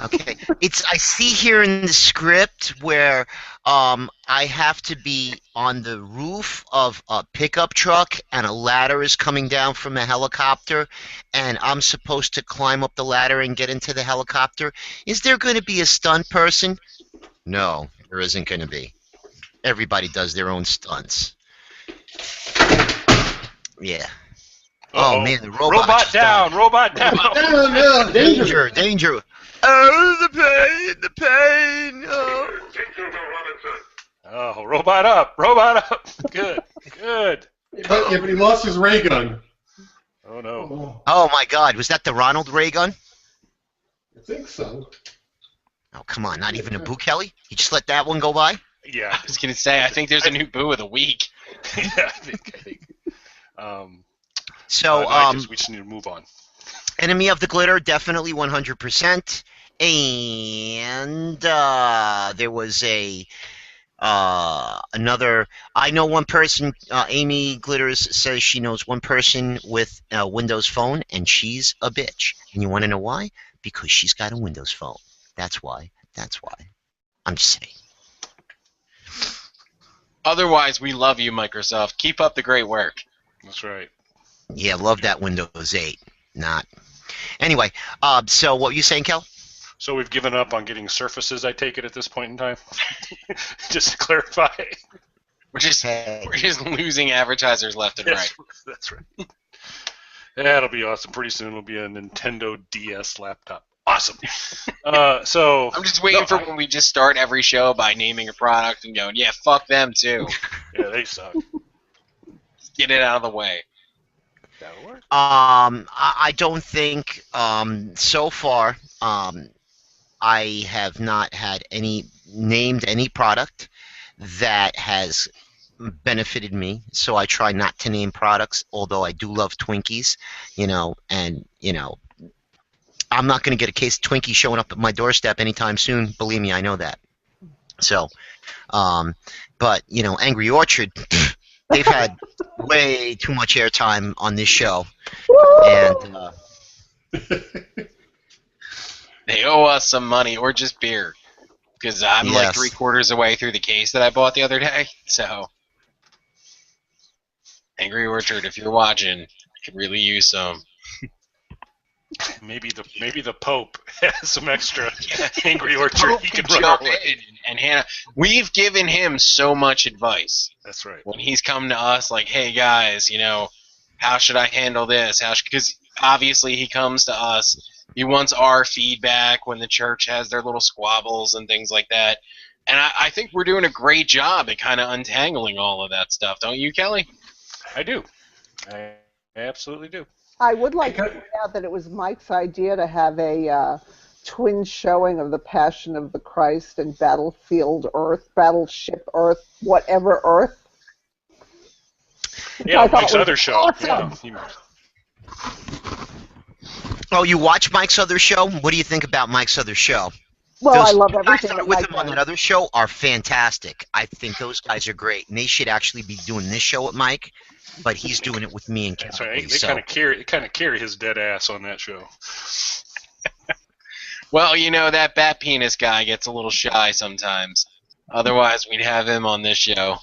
Okay. I see here in the script where I have to be on the roof of a pickup truck and a ladder is coming down from a helicopter and I'm supposed to climb up the ladder and get into the helicopter. Is there going to be a stunt person? No, there isn't going to be. Everybody does their own stunts. Yeah. Uh-oh. Oh man, the robot down! Robot down! No, danger! Danger! Oh, the pain! Oh. Oh, robot up! Good. Yeah, but he lost his ray gun. Oh no. Oh my God, was that the Ronald Ray gun? I think so. Oh come on, not even a Boo Kelly? You just let that one go by? Yeah. I was gonna say, I think there's a new Boo of the week. Yeah, I think. So, we just need to move on. Enemy of the Glitter, definitely 100%. And there was another. I know one person. Amy Glitters says she knows one person with a Windows Phone, and she's a bitch. And you want to know why? Because she's got a Windows Phone. That's why. I'm just saying. Otherwise, we love you, Microsoft. Keep up the great work. That's right. Yeah, love that Windows 8. Not. Anyway, so what were you saying, Kel? So we've given up on getting Surfaces, I take it, at this point in time? Just to clarify. We're just losing advertisers left and right. That's right. That'll be awesome. Pretty soon it'll be a Nintendo DS laptop. Awesome. So I'm just waiting for when we just start every show by naming a product and going, yeah, fuck them too. Yeah, they suck. Get it out of the way. That'll work. I don't think so far I have not had named any product that has benefited me. So I try not to name products, although I do love Twinkies, and I'm not going to get a case of Twinkies showing up at my doorstep anytime soon. Believe me, I know that. So, but Angry Orchard. They've had way too much airtime on this show, and they owe us some money or just beer, because I'm like 3/4 away through the case that I bought the other day. So, Angry Orchard, if you're watching, I could really use some. Maybe the Pope has some extra Angry Orchard he can run our way. And Hannah, we've given him so much advice. That's right. When he's come to us like, hey guys, how should I handle this? Because obviously he comes to us. He wants our feedback when the church has their little squabbles and things like that. And I think we're doing a great job at kind of untangling all of that stuff. Don't you, Kelly? I do. I absolutely do. I would like to point out that it was Mike's idea to have a twin showing of the Passion of the Christ and Battleship Earth, whatever Earth. Yeah, Mike's other show. Awesome. Yeah. Oh, you watch Mike's other show? What do you think about Mike's other show? Well, I love guys everything that are that with Mike him on does. that other show are fantastic. I think those guys are great, and they should actually be doing this show with Mike, but he's doing it with me and That's Kelly. right. They kind of carry his dead ass on that show. Well, that bat penis guy gets a little shy sometimes. Otherwise, we'd have him on this show.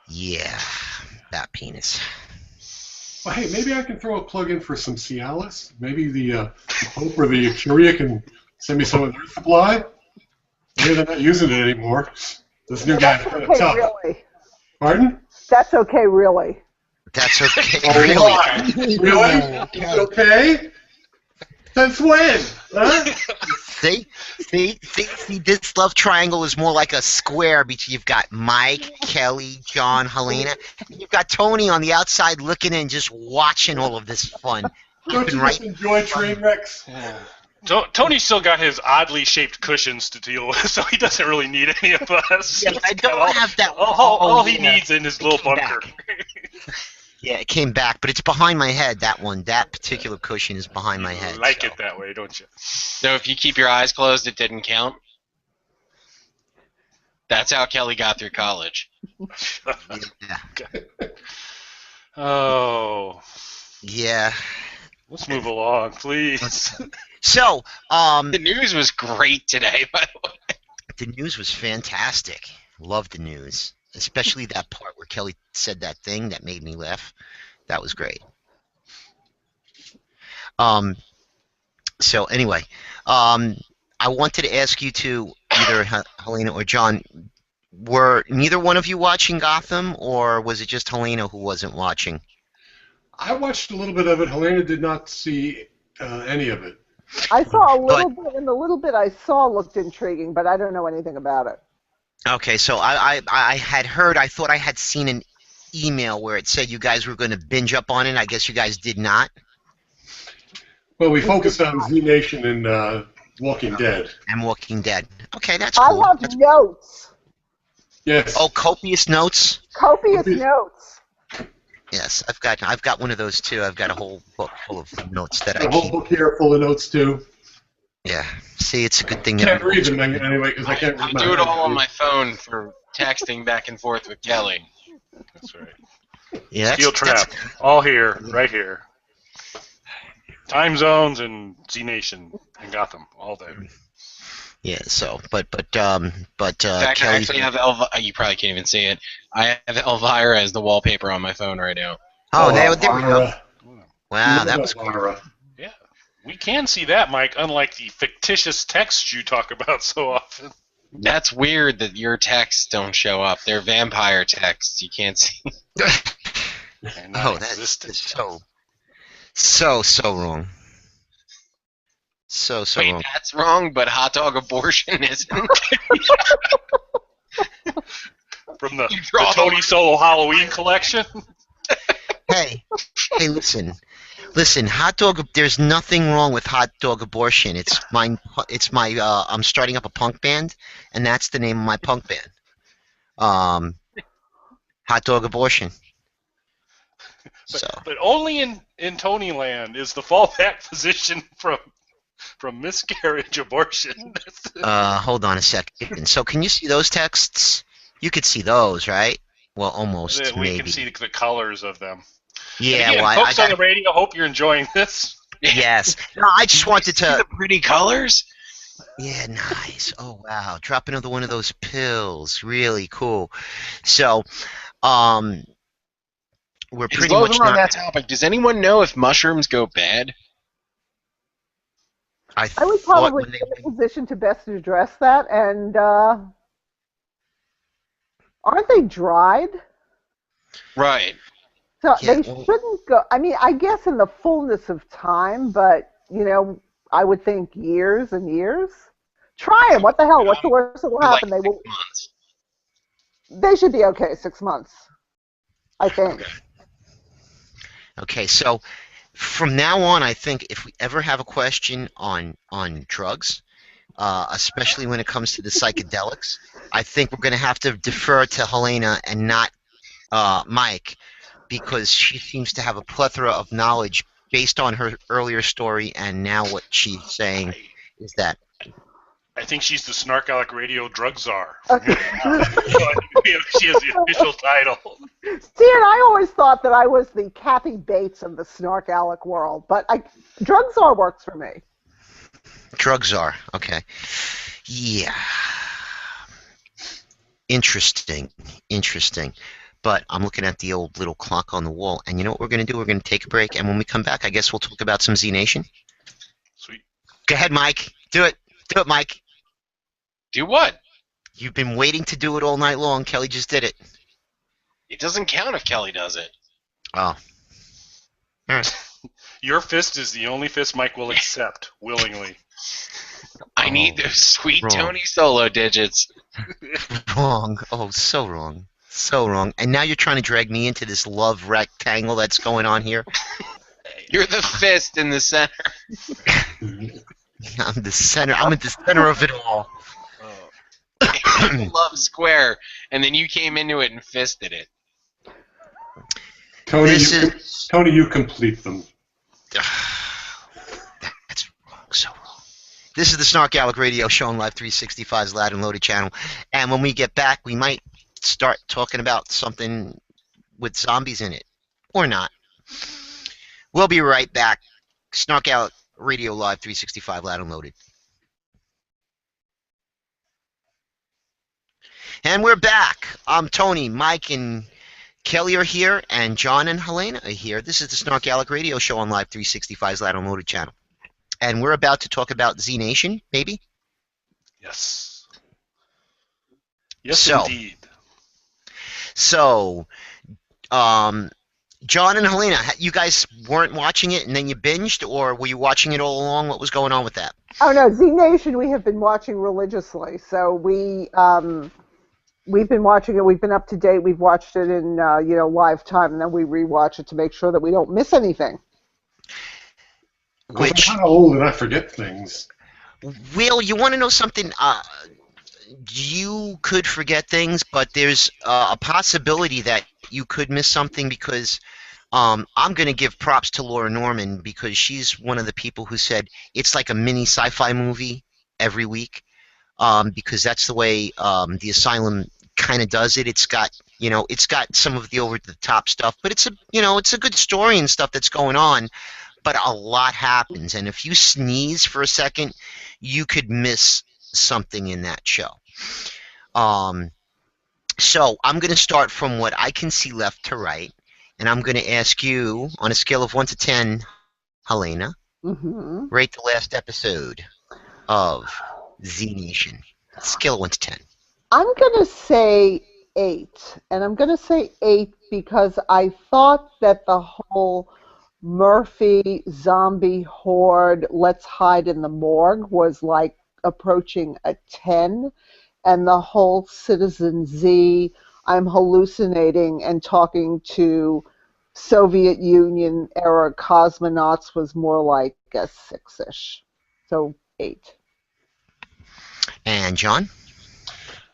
Yeah, bat penis. Well, hey, maybe I can throw a plug in for some Cialis. Maybe the Pope or the Curia can send me some of their supply. Maybe they're not using it anymore. This new guy's kind of tough. Really. Pardon? That's okay, really. That's okay. Oh, Really? why? Really? It's okay? Since when? Huh? See, this love triangle is more like a square between you've got Mike, Kelly, John, Helena, and you've got Tony on the outside looking in, just watching all of this fun. Don't you just enjoy train wrecks? Tony's still got his oddly shaped cushions to deal with, so he doesn't really need any of us. Yeah, I don't have that. All he needs in his little bunker. Yeah, it came back, but it's behind my head, that one. That particular cushion is behind my head. You like it that way, don't you? So if you keep your eyes closed, it didn't count? That's how Kelly got through college. Yeah. Oh. Yeah. Let's move along, please. So, The news was great today, by the way. the news was fantastic. Loved the news, especially that part where Kelly said that thing that made me laugh. That was great. So anyway, I wanted to ask you two, either Helena or John, were neither one of you watching Gotham, or was it just Helena who wasn't watching? I watched a little bit of it. Helena did not see any of it. I saw a little bit, and the little bit I saw looked intriguing, but I don't know anything about it. Okay, so I had heard, I thought I had seen an email where it said you guys were going to binge up on it. I guess you guys did not. Well, we focused on Z Nation and Walking Dead. And Walking Dead. Okay, that's I cool. have notes. Yes. Oh, copious notes. Copious notes. Yes, I've got one of those too. I've got a whole book full of notes that I a whole keep. book here full of notes too. Yeah. See, it's a good thing. I can't read them anyway because I can't I read my do it hand. all on my phone for texting back and forth with Kelly. That's right. Yeah, Steel Trap. All here, right here. Time zones and Z Nation and Gotham, all there. Yeah. So, but In fact, I Kelly's. actually have you probably can't even see it. I have Elvira as the wallpaper on my phone right now. Oh, there we go. Elvira. Wow, that was cool. Elvira. Yeah, we can see that, Mike, unlike the fictitious texts you talk about so often. That's weird that your texts don't show up. They're vampire texts. You can't see. And Oh, that's so wrong. So Wait, wrong. that's wrong, but hot dog abortion isn't. From the You draw Tony the- Solo Halloween collection. Hey, listen, hot dog. There's nothing wrong with hot dog abortion. It's my. I'm starting up a punk band, and that's the name of my punk band. Hot dog abortion. So But only in Tonyland is the fallback position from miscarriage abortion. hold on a second. So can you see those texts? You could see those, right? Well, almost we maybe. can see the colors of them. Yeah. Again, Well, folks on the radio, hope you're enjoying this. yes. No, I just wanted See to. the pretty colors. Yeah, nice. Oh wow, drop another one of those pills. Really cool. So, we're As pretty long as much we're on not. that topic, does anyone know if mushrooms go bad? I would thought probably when be in a position to best address that, and aren't they dried? Right. So Yeah, they well- shouldn't go. I mean, I guess in the fullness of time, but I would think years and years. Try them. What the hell? What's the worst that will Like happen? 6 months. They should be okay. 6 months, I think. Okay, so from now on, I think if we ever have a question on drugs, especially when it comes to the psychedelics, I think we're going to have to defer to Helena and not Mike, because she seems to have a plethora of knowledge based on her earlier story, and now what she's saying is that. I think she's the SnarkAlec Radio drug czar. Okay. She has the official title. See, and I always thought that I was the Kathy Bates of the SnarkAlec world, but drug czar works for me. Drugs are okay. Yeah. Interesting. But I'm looking at the old little clock on the wall, and you know what we're going to do? We're going to take a break, and when we come back, I guess we'll talk about some Z Nation. Sweet. Go ahead, Mike. Do it. Do it, Mike. Do what? You've been waiting to do it all night long. Kelly just did it. It doesn't count if Kelly does it. Oh. All right. Your fist is the only fist Mike will accept willingly. I need those sweet wrong. Tony Solo digits. Wrong. Oh, so wrong. So wrong. And now you're trying to drag me into this love rectangle that's going on here. You're the fist in the center. I'm the center. I'm at the center of it all. Love square, and then you came into it and fisted it. Tony, This you, is- Tony, you complete them. That's wrong. So wrong. This is the SnarkAlec Radio Show on Live 365's Loud and Loaded channel. And when we get back, we might start talking about something with zombies in it. Or not. We'll be right back. SnarkAlecs Radio Live 365 loud and loaded. And we're back. I'm Tony, Mike, and Kelly are here, and John and Helena are here. This is the SnarkAlecs Radio Show on Live 365's loud and loaded channel. And we're about to talk about Z Nation, maybe? Yes. Yes, indeed. So, John and Helena, you guys weren't watching it and then you binged, or were you watching it all along? What was going on with that? Oh no, Z Nation we have been watching religiously. So we've been watching it. We've been up to date. We've watched it in live time, and then we rewatch it to make sure that we don't miss anything. I'm kind of old and I forget things. Will, you want to know something? You could forget things, but there's a possibility that you could miss something because I'm going to give props to Laura Norman because she's one of the people who said it's like a mini sci-fi movie every week because that's the way the Asylum kind of does it. It's got some of the over-the-top stuff, but it's a good story and stuff that's going on, but a lot happens, and if you sneeze for a second, you could miss something in that show. So I'm going to start from what I can see left to right, and I'm going to ask you, on a scale of 1 to 10, Helena, rate the last episode of Z Nation. Scale of 1 to 10. I'm going to say 8, and I'm going to say 8 because I thought that the whole Murphy zombie horde, let's hide in the morgue, was like approaching a 10, and the whole Citizen Z, I'm hallucinating and talking to Soviet Union era cosmonauts was more like a 6-ish. So 8. And John?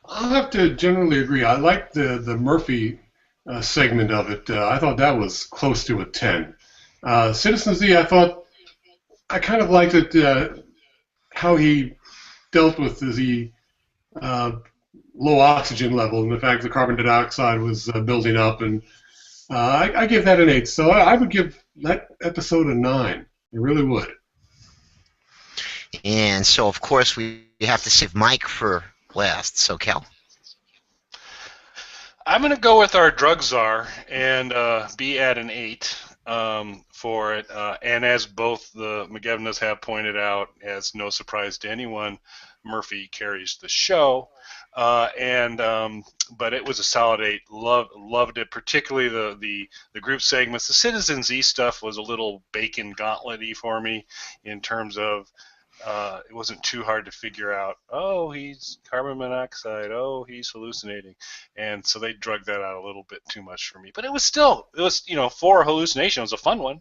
I'll have to generally agree. I liked the Murphy segment of it. I thought that was close to a 10. Citizen Z, I kind of liked it, how he dealt with the low oxygen level and the fact the carbon dioxide was building up, and I give that an 8. So I would give that episode a 9. I really would. And so, of course, we have to save Mike for last. So, Kel? I'm going to go with our drug czar and be at an 8 for it. And as both the McGevinas have pointed out, as no surprise to anyone, Murphy carries the show. But it was a solid 8. Loved it, particularly the group segments. The Citizen Z stuff was a little bacon gauntlet-y for me in terms of it wasn't too hard to figure out, oh, he's carbon monoxide, oh, he's hallucinating. And so they drugged that out a little bit too much for me. But it was for a hallucination, it was a fun one.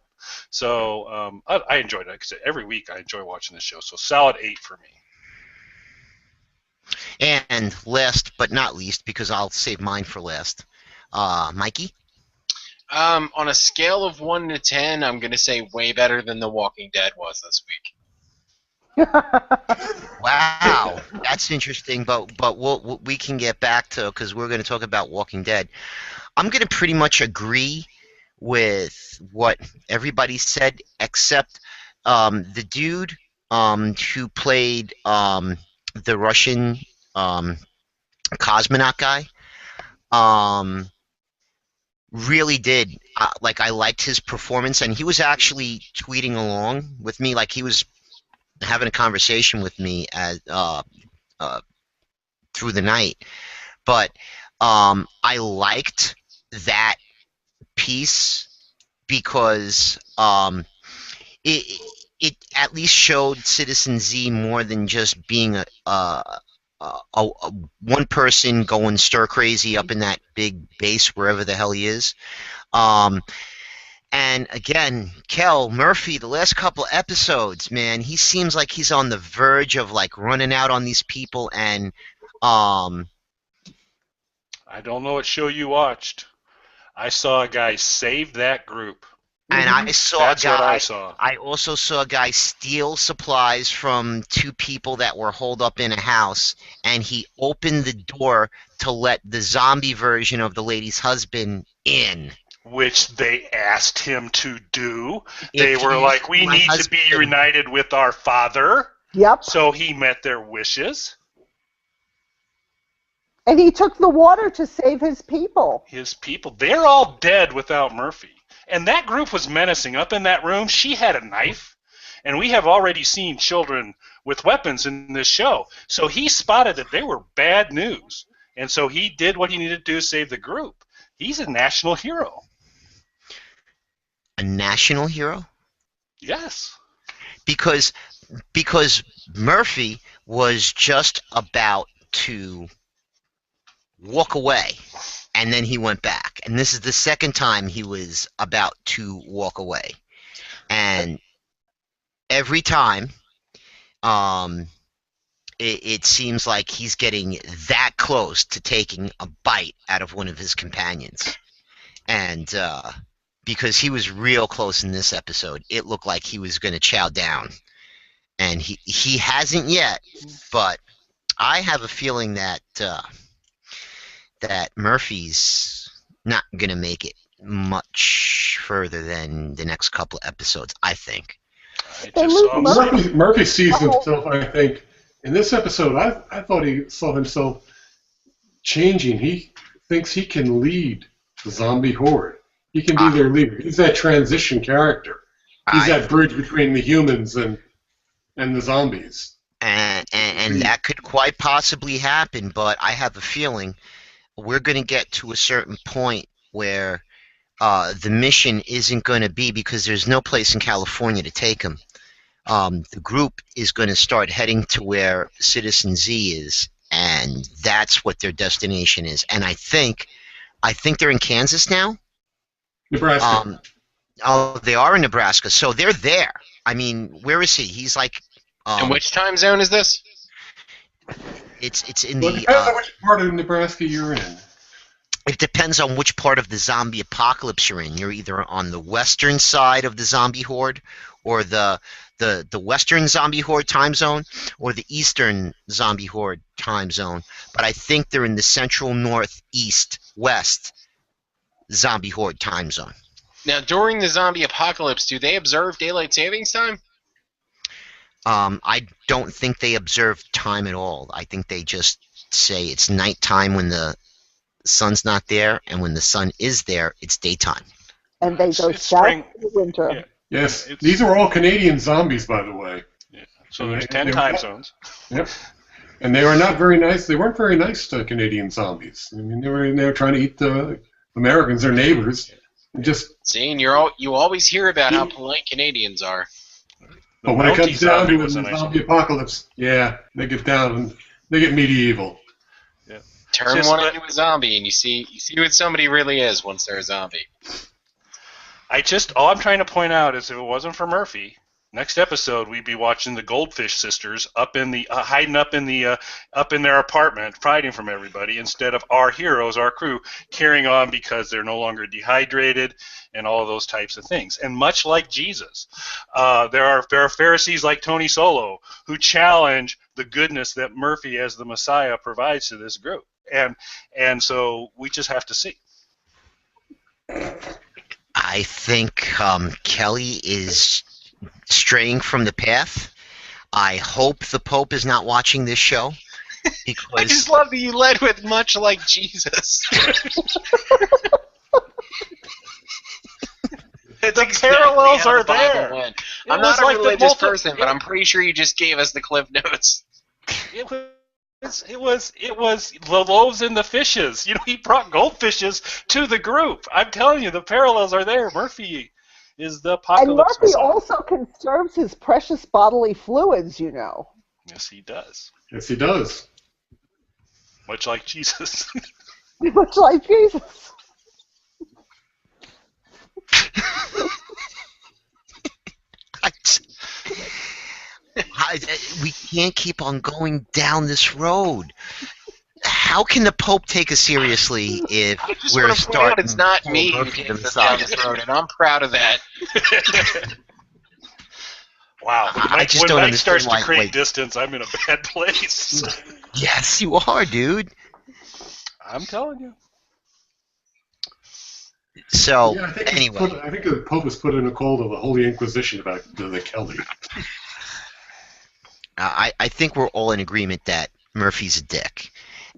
So I enjoyed it. Like I said, every week I enjoy watching this show. So solid 8 for me. And last but not least, because I'll save mine for last, Mikey? On a scale of 1 to 10, I'm going to say way better than The Walking Dead was this week. Wow, that's interesting, but we can get back to, because we're going to talk about Walking Dead. I'm going to pretty much agree with what everybody said, except the dude who played the Russian cosmonaut guy really did. I liked his performance, and he was actually tweeting along with me, like he was having a conversation with me as through the night. But I liked that piece because it at least showed Citizen Z more than just being a one person going stir crazy up in that big base wherever the hell he is. And again, Kel Murphy, the last couple episodes, man, he seems like he's on the verge of like running out on these people. And I don't know what show you watched. I saw a guy save that group. And I saw That's a guy. what I saw. I also saw a guy steal supplies from 2 people that were holed up in a house, and he opened the door to let the zombie version of the lady's husband in. which they asked him to do. If They were you- like, we my need to husband- be reunited with our father. Yep. So he met their wishes. And he took the water to save his people. His people, they're all dead without Murphy. And that group was menacing. Up in that room, she had a knife. And we have already seen children with weapons in this show. So he spotted that they were bad news. And so he did what he needed to do to save the group. He's a national hero. A national hero? Yes. Because Murphy was just about to walk away, and then he went back. And this is the second time he was about to walk away. And every time, it seems like he's getting that close to taking a bite out of one of his companions. And because he was real close in this episode, it looked like he was going to chow down. And he hasn't yet, but I have a feeling that that Murphy's not going to make it much further than the next couple of episodes, I think. I They just lose saw Murphy. Murphy sees himself, I think, in this episode, I thought he saw himself changing. He thinks he can lead the zombie horde. He can be their leader. He's that transition character. He's that bridge between the humans and the zombies. And that could quite possibly happen, but I have a feeling we're going to get to a certain point where the mission isn't going to be, because there's no place in California to take him. The group is going to start heading to where Citizen Z is, and that's what their destination is. And I think they're in Kansas now. Nebraska. Oh, they are in Nebraska, so they're there. I mean, where is he? He's like. And which time zone is this? It's in Well, the. it depends on which part of Nebraska you're in. It depends on which part of the zombie apocalypse you're in. You're either on the western side of the zombie horde, or the western zombie horde time zone, or the eastern zombie horde time zone. But I think they're in the central, northeast, west zombie horde time zone. Now, during the zombie apocalypse, do they observe daylight savings time? I don't think they observe time at all. I think they just say it's nighttime when the sun's not there, and when the sun is there, it's daytime. And they go It's south spring. in the winter. Yeah. Yes, It's- these are all Canadian zombies, by the way. Yeah. So there's 10 time zones. Yep. And they were not very nice. They weren't very nice to Canadian zombies. I mean, they were trying to eat the Americans, their neighbors. Just. See, and you always hear about how polite Canadians are. The But when it Mountie comes down zombie to it, was the a nice zombie one. apocalypse, yeah, they get down and they get medieval. Turn Just one let- into a zombie, and you see what somebody really is once they're a zombie. All I'm trying to point out is if it wasn't for Murphy, next episode we'd be watching the Goldfish sisters up in the hiding up in their apartment, fighting from everybody, instead of our heroes, our crew, carrying on because they're no longer dehydrated and all of those types of things. And much like Jesus, there are Pharisees like Tony Solo who challenge the goodness that Murphy as the Messiah provides to this group. And so we just have to see. I think Kelly is straying from the path. I hope the Pope is not watching this show, I because just love that you led with much like Jesus. It's exactly parallels how are the Bible there. went. It I'm was not a like the religious multi- person, but I'm pretty sure you just gave us the Cliff Notes. It was the loaves and the fishes. You know, he brought goldfishes to the group. I'm telling you, the parallels are there. Murphy is the And apocalypse Murphy Messiah. also conserves his precious bodily fluids, you know. Yes, he does. Yes, he does. Much like Jesus. Much like Jesus. we can't keep on going down this road. How can the Pope take us seriously if I just we're want to point out starting it's not me who Murphy takes us down themselves? this road, and I'm proud of that. Wow. I just when don't Mike understand starts to why- create like- distance, I'm in a bad place. Yes, you are, dude. I'm telling you. So Yeah, I think anyway, I think the Pope has put in a call to the Holy Inquisition about the Kelly. I think we're all in agreement that Murphy's a dick,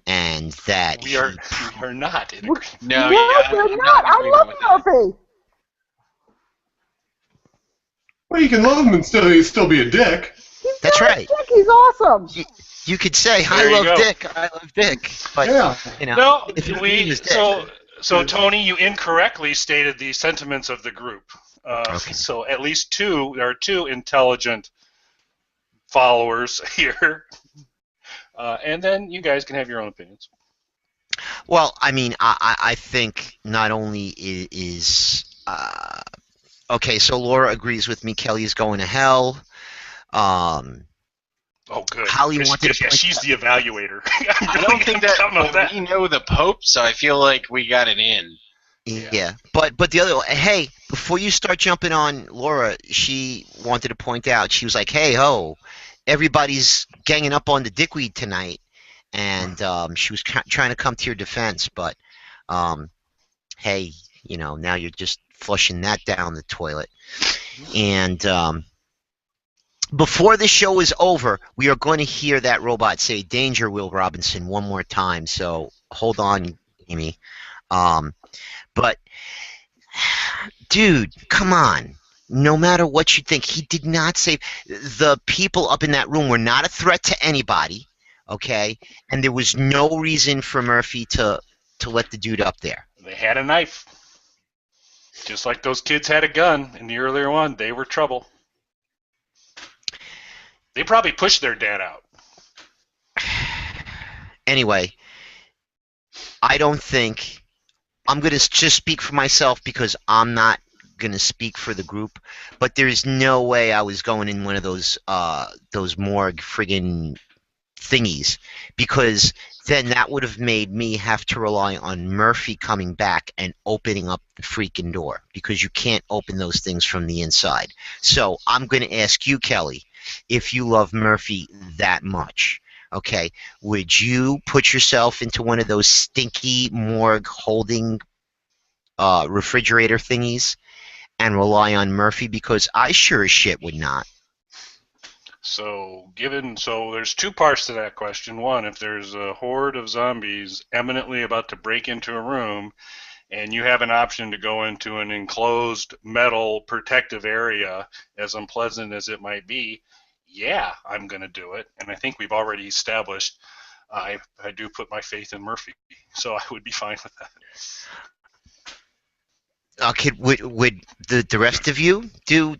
and that We are not in agreement. No, No, yeah, you're I'm not. not in I agreement love with that. Murphy. Well, you can love him and still be a dick. He's That's not a right. dick. He's awesome. You could say There you go. I love Dick, but Yeah. you know, No, if his name is Dick, so Tony, you incorrectly stated the sentiments of the group. Okay. So at least there are two intelligent followers here, and then you guys can have your own opinions. well, I mean, I think not only is okay, so Laura agrees with me. Kelly's going to hell. Oh, good. Holly 'Cause wanted to point she's the evaluator. I don't think that, don't know that. we know the Pope, so I feel like we got it in. Yeah, but the other, hey, before you start jumping on Laura, she wanted to point out, she was like, hey ho, everybody's ganging up on the dickweed tonight, and she was trying to come to your defense, but hey, you know, now you're just flushing that down the toilet. And before the show is over, we are going to hear that robot say "Danger, Will Robinson" one more time. So hold on, Amy. But dude, come on. No matter what you think, he did not save. The people up in that room were not a threat to anybody, okay? And there was no reason for Murphy to let the dude up there. They had a knife. Just like those kids had a gun in the earlier one. They were trouble. They probably pushed their dad out. Anyway, I don't think I'm going to just speak for myself because I'm not going to speak for the group, but there's no way I was going in one of those morgue friggin' thingies, because then that would have made me have to rely on Murphy coming back and opening up the freaking door, because you can't open those things from the inside. So I'm going to ask you, Kelly, if you love Murphy that much, okay, would you put yourself into one of those stinky morgue holding refrigerator thingies and rely on Murphy? Because I sure as shit would not. So there's two parts to that question. One, if there's a horde of zombies eminently about to break into a room, and you have an option to go into an enclosed metal protective area, as unpleasant as it might be, yeah, I'm going to do it. And I think we've already established I do put my faith in Murphy, so I would be fine with that. Okay, would the rest of you do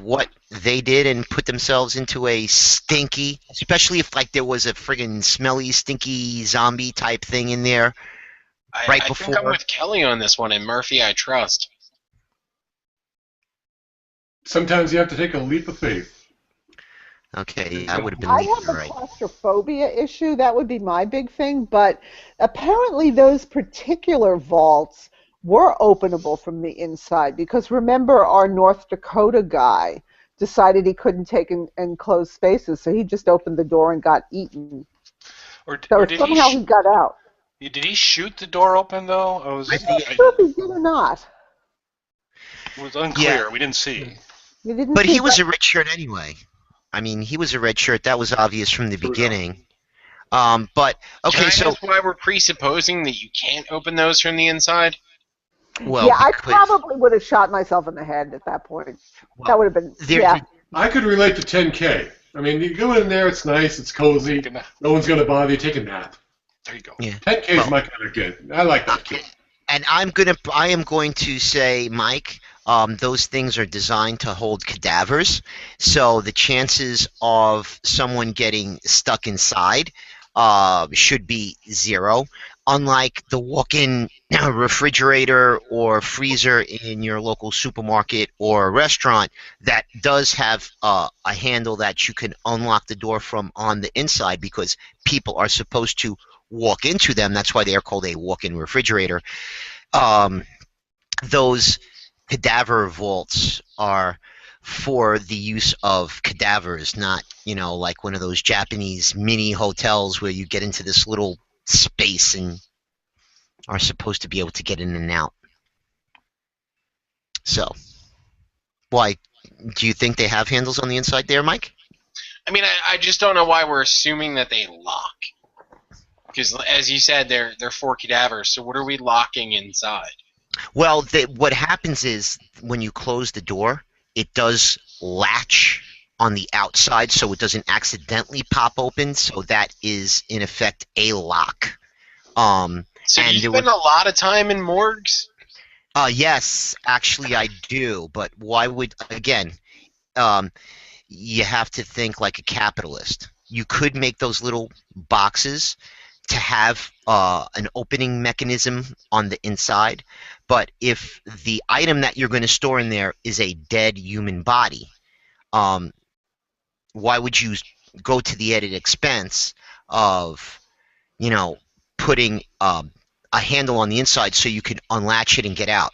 what they did and put themselves into a stinky, especially if like there was a friggin' smelly, stinky zombie type thing in there right I before? think I'm with Kelly on this one, and Murphy I trust. Sometimes you have to take a leap of faith. Okay, I would have been I leaving, have a right. claustrophobia issue. That would be my big thing. But apparently those particular vaults were openable from the inside, because remember, our North Dakota guy decided he couldn't take enclosed spaces, so he just opened the door and got eaten. Or So did somehow he got out. Did he shoot the door open though? I'm not sure if he did or not. It was unclear. Yeah. We didn't see. You didn't But see he was that. a red shirt anyway. I mean, he was a red shirt. That was obvious from the beginning. But okay, Can I so ask why we're presupposing that you can't open those from the inside? well, Yeah, I because- probably would have shot myself in the head at that point. well, That would have been, there- yeah. I could relate to 10K. I mean, you go in there, it's nice, it's cozy, Take a nap. no one's going to bother you, take a nap. There you go. Yeah. 10K is Well- my kind of good. I like that kid. And I am going to say, Mike, those things are designed to hold cadavers, so the chances of someone getting stuck inside should be zero. Unlike the walk-in refrigerator or freezer in your local supermarket or restaurant that does have a handle that you can unlock the door from on the inside, because people are supposed to walk into them. That's why they are called a walk-in refrigerator. Those cadaver vaults are for the use of cadavers, not, like one of those Japanese mini hotels where you get into this little space and are supposed to be able to get in and out. So, why? Do you think they have handles on the inside there, Mike? I mean, I just don't know why we're assuming that they lock. Because, as you said, they're 4 cadavers, so what are we locking inside? Well, what happens is when you close the door, it does latch on the outside so it doesn't accidentally pop open, so that is, in effect, a lock. So you spend a lot of time in morgues? Yes, actually I do, but why would, again, you have to think like a capitalist. You could make those little boxes to have an opening mechanism on the inside, but if the item that you're going to store in there is a dead human body, why would you go to the added expense of, putting a handle on the inside so you can unlatch it and get out?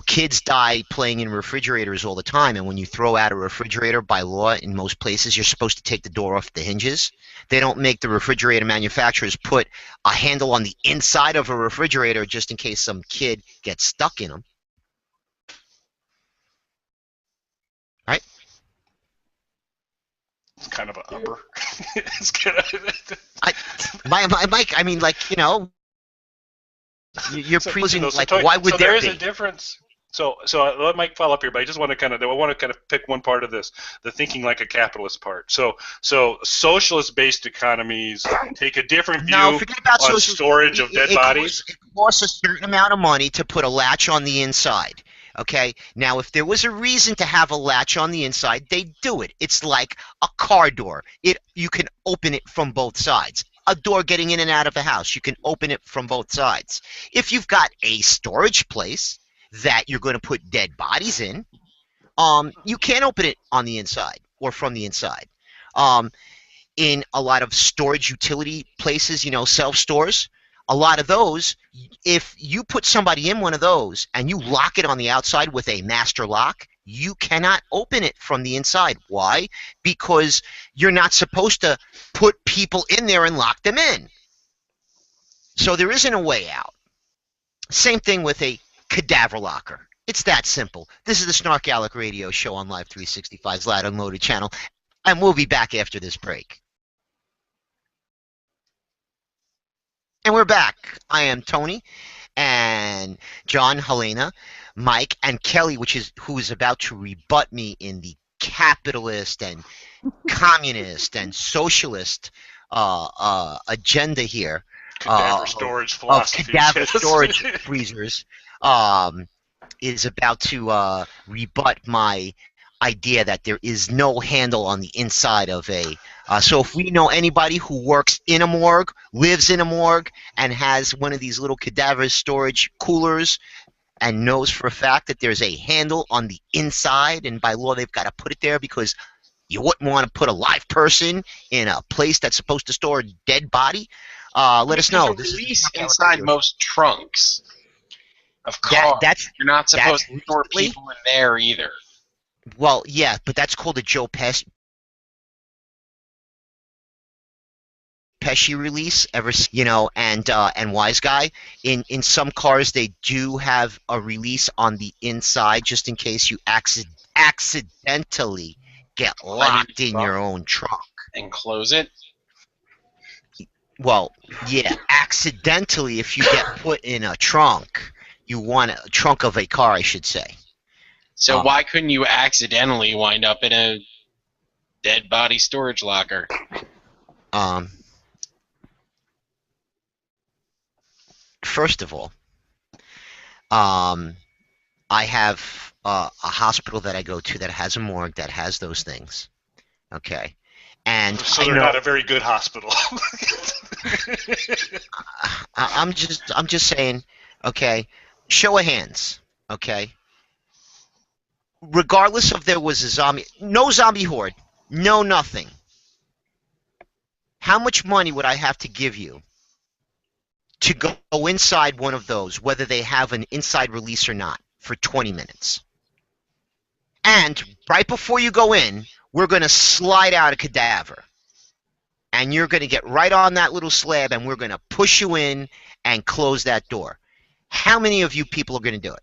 Kids die playing in refrigerators all the time, and when you throw out a refrigerator, by law, in most places, you're supposed to take the door off the hinges. They don't make the refrigerator manufacturers put a handle on the inside of a refrigerator just in case some kid gets stuck in them. Right? It's kind of an upper. It's kind of... Mike, I mean, you're presuming, why would there be? So there is a difference. So I'll let Mike follow up here, but I just want to kind of pick one part of this, the thinking like a capitalist part. So socialist-based economies take a different view on storage of dead bodies. It costs a certain amount of money to put a latch on the inside. Okay? Now, if there was a reason to have a latch on the inside, they'd do it. It's like a car door. You can open it from both sides. A door getting in and out of a house, you can open it from both sides. If you've got a storage place that you're going to put dead bodies in, you can't open it on the inside or from the inside. In a lot of storage utility places, self-stores, a lot of those, if you put somebody in one of those and you lock it on the outside with a master lock, you cannot open it from the inside. Why? Because you're not supposed to put people in there and lock them in. So there isn't a way out. Same thing with a cadaver locker. It's that simple. This is the SnarkAlecs Radio Show on Live 365's Loud and Loaded channel, and we'll be back after this break. And we're back. I am Tony, and John, Helena, Mike, and Kelly, who is about to rebut me in the capitalist and communist and socialist agenda here. Cadaver storage philosophy. Cadaver storage freezers is about to rebut my idea that there is no handle on the inside of a... so if we know anybody who works in a morgue, lives in a morgue, and has one of these little cadaver storage coolers and knows for a fact that there's a handle on the inside, and by law they've got to put it there because you wouldn't want to put a live person in a place that's supposed to store a dead body, let us know. There's a release inside most trunks of cars. You're not supposed to store people in there either. Well, yeah, but that's called a Joe Pesci release, and Wise Guy. In some cars, they do have a release on the inside just in case you accidentally get locked in your own trunk. And close it? Well, yeah, accidentally if you get put in a trunk. You want a trunk of a car, I should say. So why couldn't you accidentally wind up in a dead body storage locker? First of all, I have a hospital that I go to that has a morgue that has those things. Okay, and so they're not a very good hospital. I'm just saying. Okay, show of hands. Okay. Regardless if there was no zombie horde, no nothing. How much money would I have to give you to go inside one of those, whether they have an inside release or not, for 20 minutes? And right before you go in, we're going to slide out a cadaver. And you're going to get right on that little slab, and we're going to push you in and close that door. How many of you people are going to do it?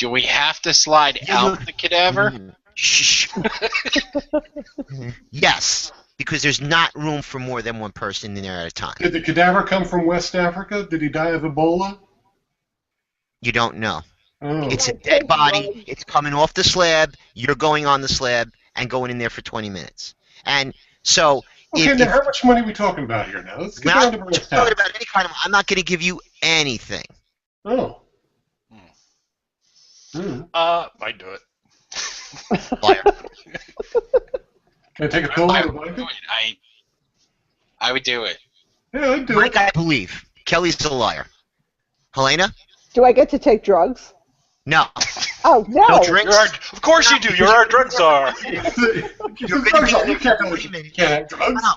Do we have to slide out the cadaver? Shh. Yes, because there's not room for more than one person in there at a time. Did the cadaver come from West Africa? Did he die of Ebola? You don't know. Oh. It's a dead body. It's coming off the slab. You're going on the slab and going in there for 20 minutes. And so... Okay, now how much money are we talking about here now? Let's get down to brass tacks. About any kind of... I'm not going to give you anything. Oh. I'd do it. Liar. Can I take a pill? I would do it. Yeah, I'd do Mike, it. I believe. Kelly's a liar. Helena? Do I get to take drugs? No. Oh, no. No drinks? Of course you do. You're our drug czar. You're going to be in there for 20 minutes. No.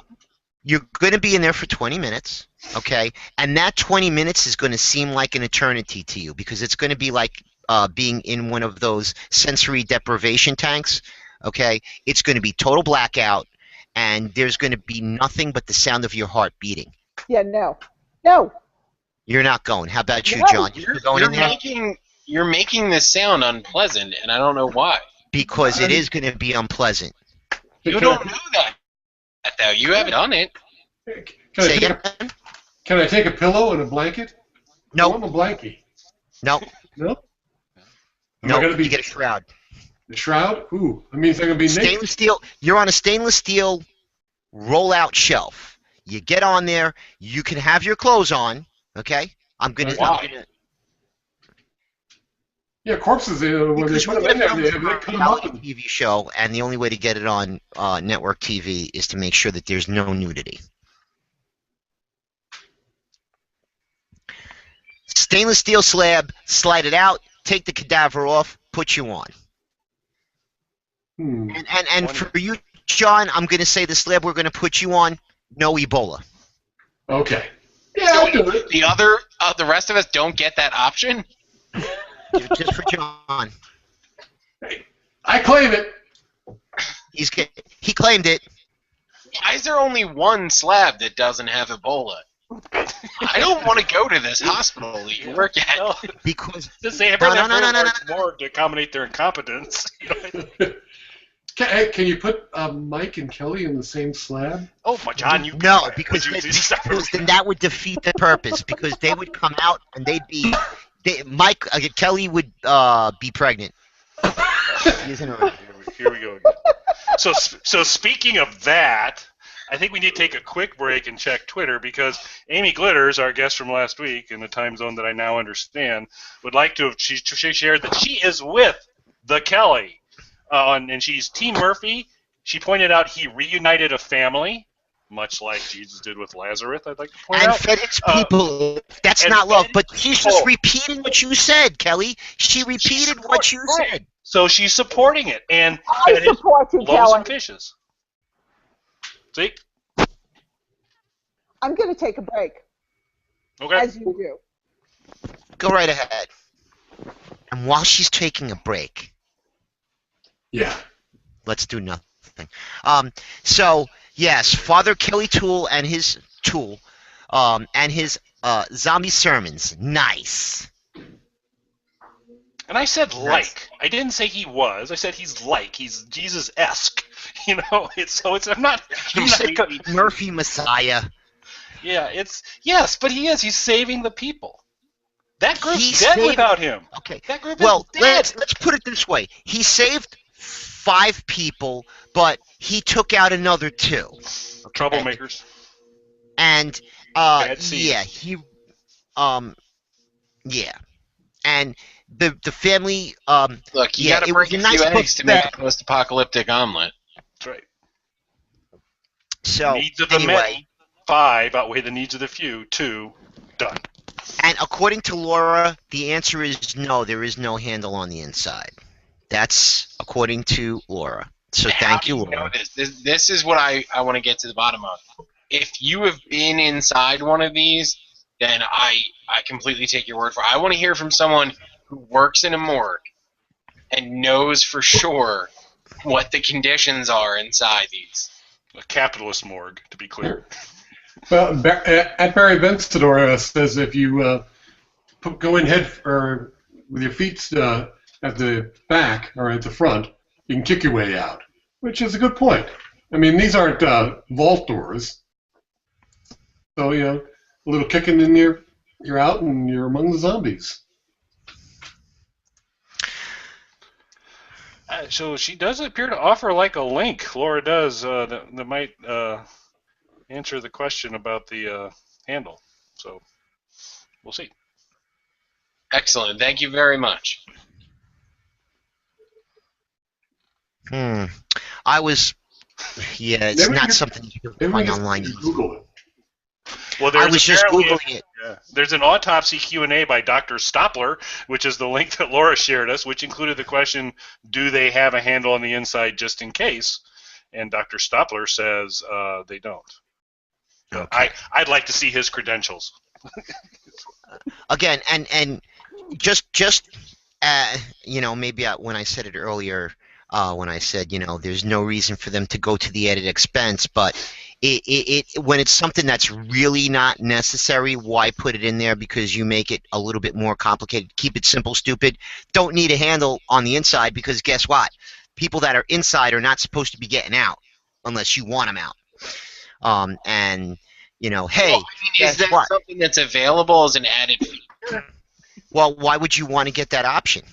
You're going to be in there for 20 minutes, okay? And that 20 minutes is going to seem like an eternity to you because it's going to be like being in one of those sensory deprivation tanks, okay? It's going to be total blackout, and there's going to be nothing but the sound of your heart beating. Yeah, no. No. You're not going. How about you, No. John? You're going in there? You're making this sound unpleasant, and I don't know why. Because it is going to be unpleasant. You don't know that, though. You haven't done it. Say again? Can I take a pillow and a blanket? No. I'm a blankie. No. No? No, gonna be you get a shroud. The shroud? Ooh, that means I'm going to be naked. Stainless steel. You're on a stainless steel roll-out shelf. You get on there. You can have your clothes on. Okay. I'm gonna. Yeah, corpses. When they put them in there, they cut them up. TV show, and the only way to get it on network TV is to make sure that there's no nudity. Stainless steel slab. Slide it out. Take the cadaver off. Put you on. And for you, John, I'm going to say the slab we're going to put you on. No Ebola. Okay. Yeah, I'll do it. The rest of us don't get that option? Just for John. Hey, I claim it. He claimed it. Why is there only one slab that doesn't have Ebola? I don't want to go to this hospital that you work at. No, because they have more to accommodate their incompetence. Can you put Mike and Kelly in the same slab? Oh my John, no, because then that would defeat the purpose. Because they would come out and they'd be Kelly would be pregnant. Here we go again. So speaking of that, I think we need to take a quick break and check Twitter because Amy Glitters, our guest from last week in the time zone that I now understand, would like to have she shared that she is with the Kelly. And she's Team Murphy. She pointed out he reunited a family, much like Jesus did with Lazarus, I'd like to point out. And fed his people. That's not love, but she's just repeating what you said, Kelly. She repeated what you said. So she's supporting it. And I support you, loaves Kelly. and fishes. See? I'm going to take a break. Okay. As you do. Go right ahead. And while she's taking a break... Yeah. Let's do nothing. So, yes, Father Kelly Toole and his zombie sermons. Nice. And I said like. I didn't say he was. I said he's like. He's Jesus-esque. You know, I'm not Murphy Messiah. Yeah, yes, but he is. He's saving the people. That group's dead without him. Okay. That group is dead. Let's put it this way. He saved 5 people, but he took out another 2. Okay? Troublemakers. And and the family. Look, you gotta break a few eggs to make a post-apocalyptic omelet. That's right. So needs of the many, 5 outweigh the needs of the few. 2, done. And according to Laura, the answer is no. There is no handle on the inside. That's according to Laura. So thank you, Laura. This is what I want to get to the bottom of. If you have been inside one of these, then I completely take your word for it. I want to hear from someone who works in a morgue and knows for sure what the conditions are inside these. A capitalist morgue, to be clear. Well, at Barry Benstador says if you go in head or with your feet at the back or at the front, you can kick your way out, which is a good point. I mean, these aren't vault doors. So, you know, a little kicking in there, you're out and you're among the zombies. So she does appear to offer like a link. Laura does that might answer the question about the handle. So we'll see. Excellent. Thank you very much. I was. Yeah, it's not something you can find online. Google it. Well, I was just Googling it. Yeah, there's an autopsy Q&A by Dr. Stoppler, which is the link that Laura shared us, which included the question, do they have a handle on the inside just in case? And Dr. Stoppler says they don't. Okay. I'd like to see his credentials. Again, and just you know, maybe when I said it earlier, when I said, you know, there's no reason for them to go to the added expense, but when it's something that's really not necessary, why put it in there? Because you make it a little bit more complicated. Keep it simple, stupid. Don't need a handle on the inside because guess what? People that are inside are not supposed to be getting out unless you want them out. And, you know, hey, well, I mean, is that something that's available as an added feature? Well, why would you want to get that option?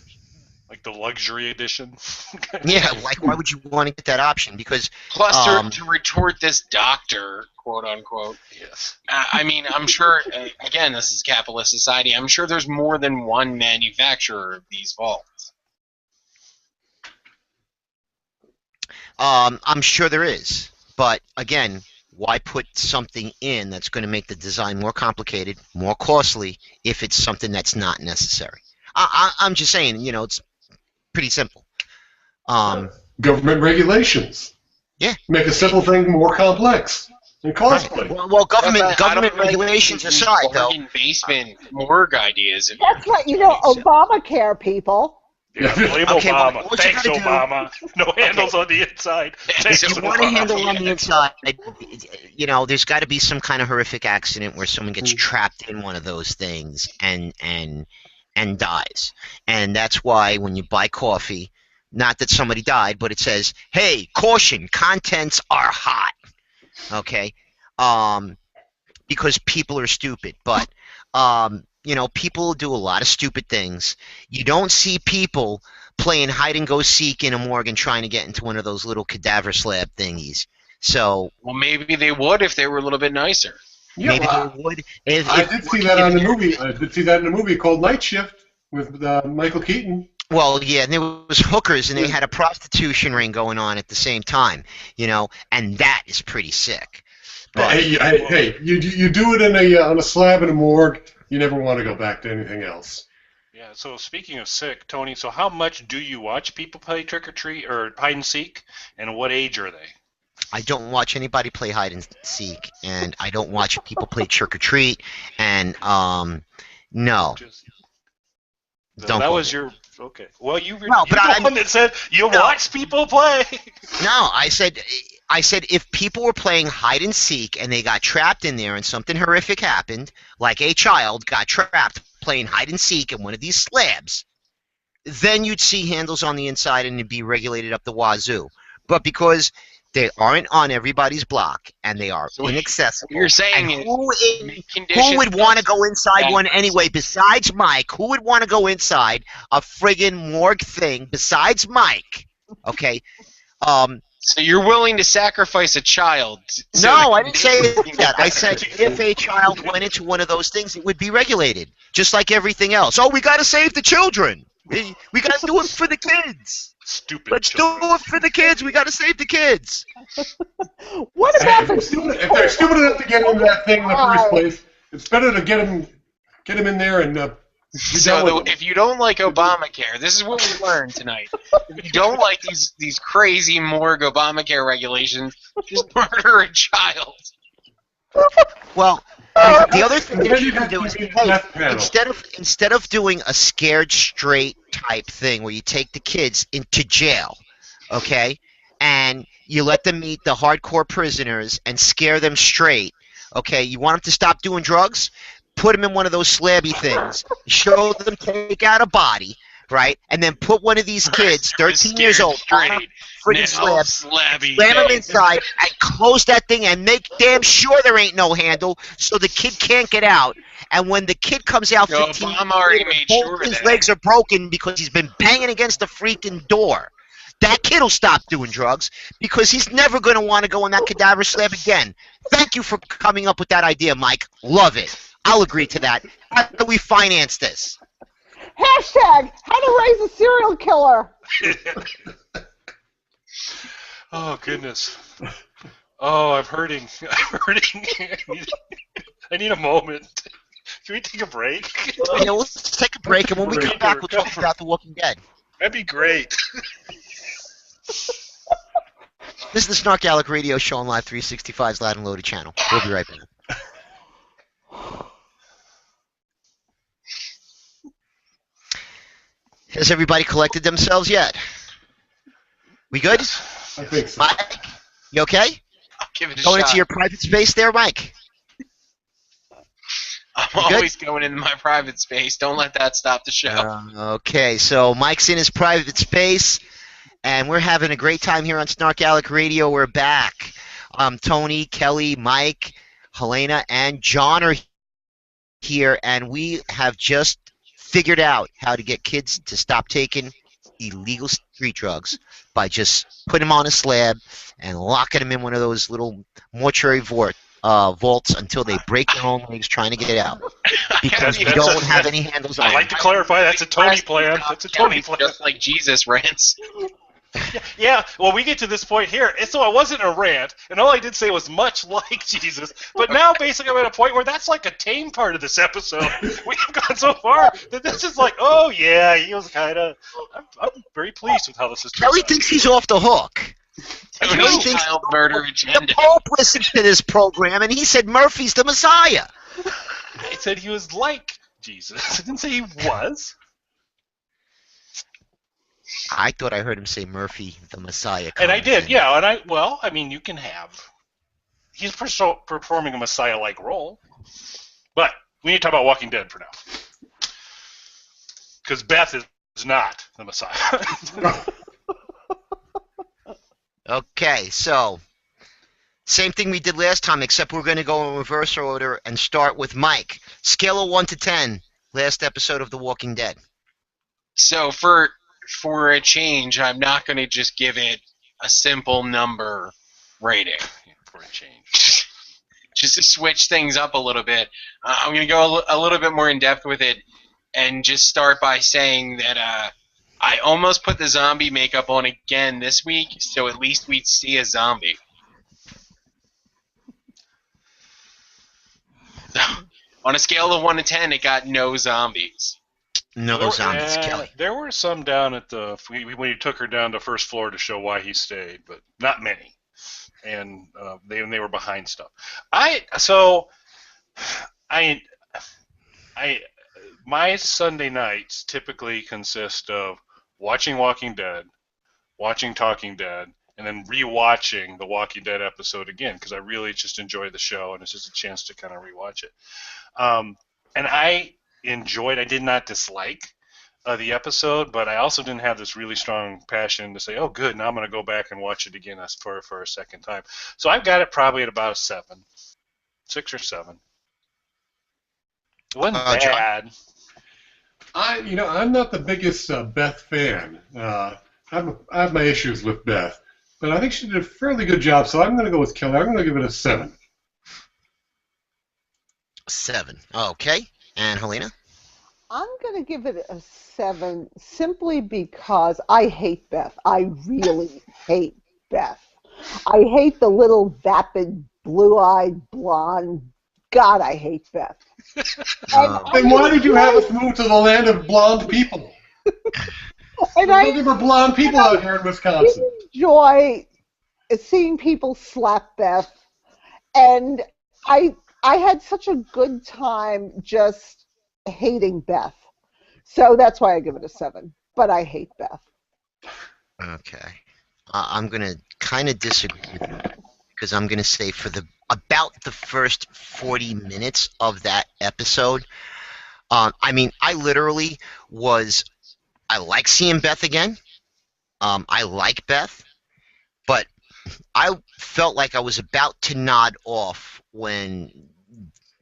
Like the luxury edition? Yeah, like why would you want to get that option? Because plus to retort this doctor, quote unquote. Yes. I mean, I'm sure. Again, this is capitalist society. I'm sure there's more than one manufacturer of these vaults. I'm sure there is, but again, why put something in that's going to make the design more complicated, more costly, if it's something that's not necessary? I'm just saying, you know, it's pretty simple. Government regulations. Yeah. Make a simple thing more complex and costly. Well, government regulations aside, though. Basement morgue ideas. That's right. You know, Obamacare, people. Yeah, blame Okay, Obama. well, Thanks, Obama. No handles on the inside. Thanks, If you want a handle on the inside, you know, there's got to be some kind of horrific accident where someone gets trapped in one of those things and dies. And that's why when you buy coffee, not that somebody died, but it says, hey, caution, contents are hot. Okay? Because people are stupid. But, you know, people do a lot of stupid things. You don't see people playing hide-and-go-seek in a morgue and trying to get into one of those little cadaver slab thingies. So, well, maybe they would if they were a little bit nicer. Yeah, maybe they would. I did see that on the movie. I did see that in a movie called Night Shift with Michael Keaton. Well, yeah, and there was hookers, and they had a prostitution ring going on at the same time, you know, and that is pretty sick. But, Hey, you do it on a slab in a morgue, you never want to go back to anything else. Yeah, so speaking of sick, Tony, so how much do you watch people play trick-or-treat or hide-and-seek, and what age are they? I don't watch anybody play hide and seek, and I don't watch people play trick or treat, and no. Don't. That was your okay. Well, you're the one that said you watch people play. No, I said if people were playing hide and seek and they got trapped in there and something horrific happened, like a child got trapped playing hide and seek in one of these slabs, then you'd see handles on the inside and it'd be regulated up the wazoo. But because they aren't on everybody's block, and they are inaccessible. You're saying who would want to go inside one anyway besides Mike? Who would want to go inside a friggin' morgue thing besides Mike? Okay. So you're willing to sacrifice a child? No, I didn't say that. I said if a child went into one of those things, it would be regulated, just like everything else. Oh, we got to save the children. We got to do it for the kids. Stupid. Let's do it for the kids. We got to save the kids. What about if they're stupid enough to get into that thing in the first place, it's better to get them in there and. So if you don't like Obamacare, this is what we learned tonight. If you don't like these crazy morgue Obamacare regulations, just murder a child. Well, the other thing that you can do is, hey, instead of doing a scared straight type thing where you take the kids into jail, okay, and you let them meet the hardcore prisoners and scare them straight, okay, you want them to stop doing drugs? Put them in one of those slabby things. Show them take out a body, right? And then put one of these kids, 13 years old, on a friggin' slab, slam him inside, and close that thing, and make damn sure there ain't no handle, so the kid can't get out. And when the kid comes out 15 years later, both his legs are broken because he's been banging against the freaking door. That kid will stop doing drugs because he's never going to want to go on that cadaver slab again. Thank you for coming up with that idea, Mike. Love it. I'll agree to that. How do we finance this? Hashtag how to raise a serial killer. Oh, goodness. Oh, I'm hurting. I'm hurting. I need a moment. Can we take a break? Yeah, let's take a break, and when we come back, we'll talk about The Walking Dead. That'd be great. This is the SnarkAlecs Radio Show on Live 365's Loud and Loaded channel. We'll be right back. Has everybody collected themselves yet? We good? I think so. Mike, you okay? I'll give it a Going shot. into your private space there, Mike? I'm always going into my private space. Don't let that stop the show. Okay, so Mike's in his private space, and we're having a great time here on SnarkAlecs Radio. We're back. Tony, Kelly, Mike, Helena, and John are here, and we have just figured out how to get kids to stop taking illegal street drugs by just putting them on a slab and locking them in one of those little mortuary vaults until they break their own legs trying to get out. Because we don't have any handles on I'd like to clarify that's a Tony plan. That's a Tony plan. Just like Jesus rants. Yeah, well, we get to this point here, and so it wasn't a rant, and all I did say was much like Jesus, but now basically I'm at a point where that's like a tame part of this episode. We have gone so far that this is like, oh yeah, he was kind of, I'm very pleased with how this is turned Kelly out. thinks he's off the hook. No child murder agenda. The Pope listened to this program, and he said Murphy's the Messiah. I said he was like Jesus. I didn't say he was. I thought I heard him say Murphy the Messiah. And I did, yeah, and I mean, you can have, he's performing a Messiah-like role, but we need to talk about Walking Dead for now. Because Beth is not the Messiah. Okay, so same thing we did last time, except we're going to go in reverse order and start with Mike. Scale of 1 to 10, last episode of The Walking Dead. So for a change, I'm not going to just give it a simple number rating. For a change. Just to switch things up a little bit. I'm going to go a little bit more in depth with it and just start by saying that I almost put the zombie makeup on again this week, so at least we'd see a zombie. On a scale of 1 to 10, it got no zombies. No zombies, Kelly. There were some down at when you took her down to first floor to show why he stayed, but not many. And they were behind stuff. My Sunday nights typically consist of watching Walking Dead, watching Talking Dead, and then rewatching the Walking Dead episode again because I really just enjoy the show and it's just a chance to kind of rewatch it. And I did not dislike the episode, but I also didn't have this really strong passion to say, oh, good, now I'm going to go back and watch it again for a second time. So I've got it probably at about a 7, 6 or 7. It wasn't bad. I'm not the biggest Beth fan. I have my issues with Beth, but I think she did a fairly good job, so I'm going to go with Kelly. I'm going to give it a 7. 7. Okay. And Helena? I'm going to give it a 7 simply because I hate Beth. I really hate Beth. I hate the little vapid, blue-eyed, blonde. God, I hate Beth. Then why did you have us move to the land of blonde people? There were blonde people out here in Wisconsin. I enjoy seeing people slap Beth, and I had such a good time just hating Beth. So that's why I give it a 7. But I hate Beth. Okay. I'm going to kind of disagree with you because I'm going to say for about the first 40 minutes of that episode, I literally was I like seeing Beth again. I like Beth, but I felt like I was about to nod off when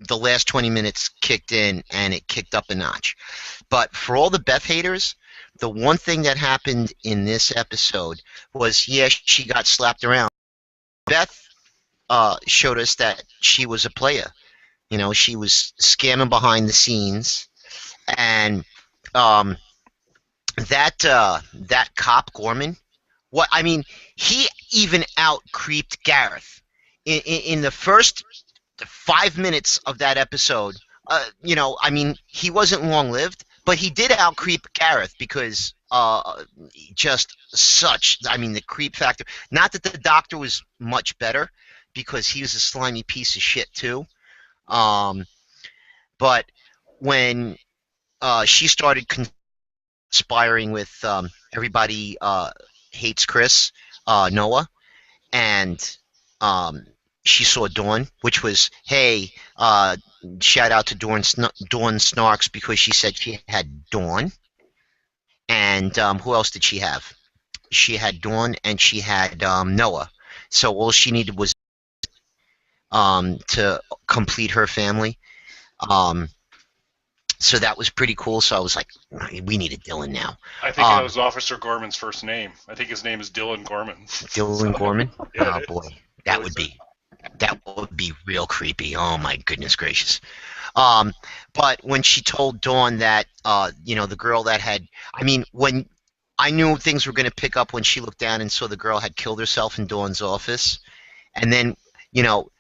the last 20 minutes kicked in and it kicked up a notch. But for all the Beth haters, the one thing that happened in this episode was, yeah, she got slapped around. Beth showed us that she was a player. You know, she was scamming behind the scenes, and that cop Gorman. What I mean, he even out creeped Gareth in the first 5 minutes of that episode. You know, I mean, he wasn't long lived, but he did out creep Gareth because just such. I mean, the creep factor. Not that the doctor was much better because he was a slimy piece of shit too. But when she started conspiring with everybody hates Chris, Noah, and she saw Dawn, which was, hey, shout out to Dawn Snarks because she said she had Dawn. And who else did she have? She had Dawn and she had Noah. So all she needed was to complete her family. So that was pretty cool. So I was like, we need a Dylan now. I think that was Officer Gorman's first name. I think his name is Dylan Gorman. Dylan Gorman? Yeah, oh, boy. That would be real creepy. Oh, my goodness gracious. But when she told Dawn that, you know, the girl that had, I mean, when I knew things were going to pick up when she looked down and saw the girl had killed herself in Dawn's office. And then, you know,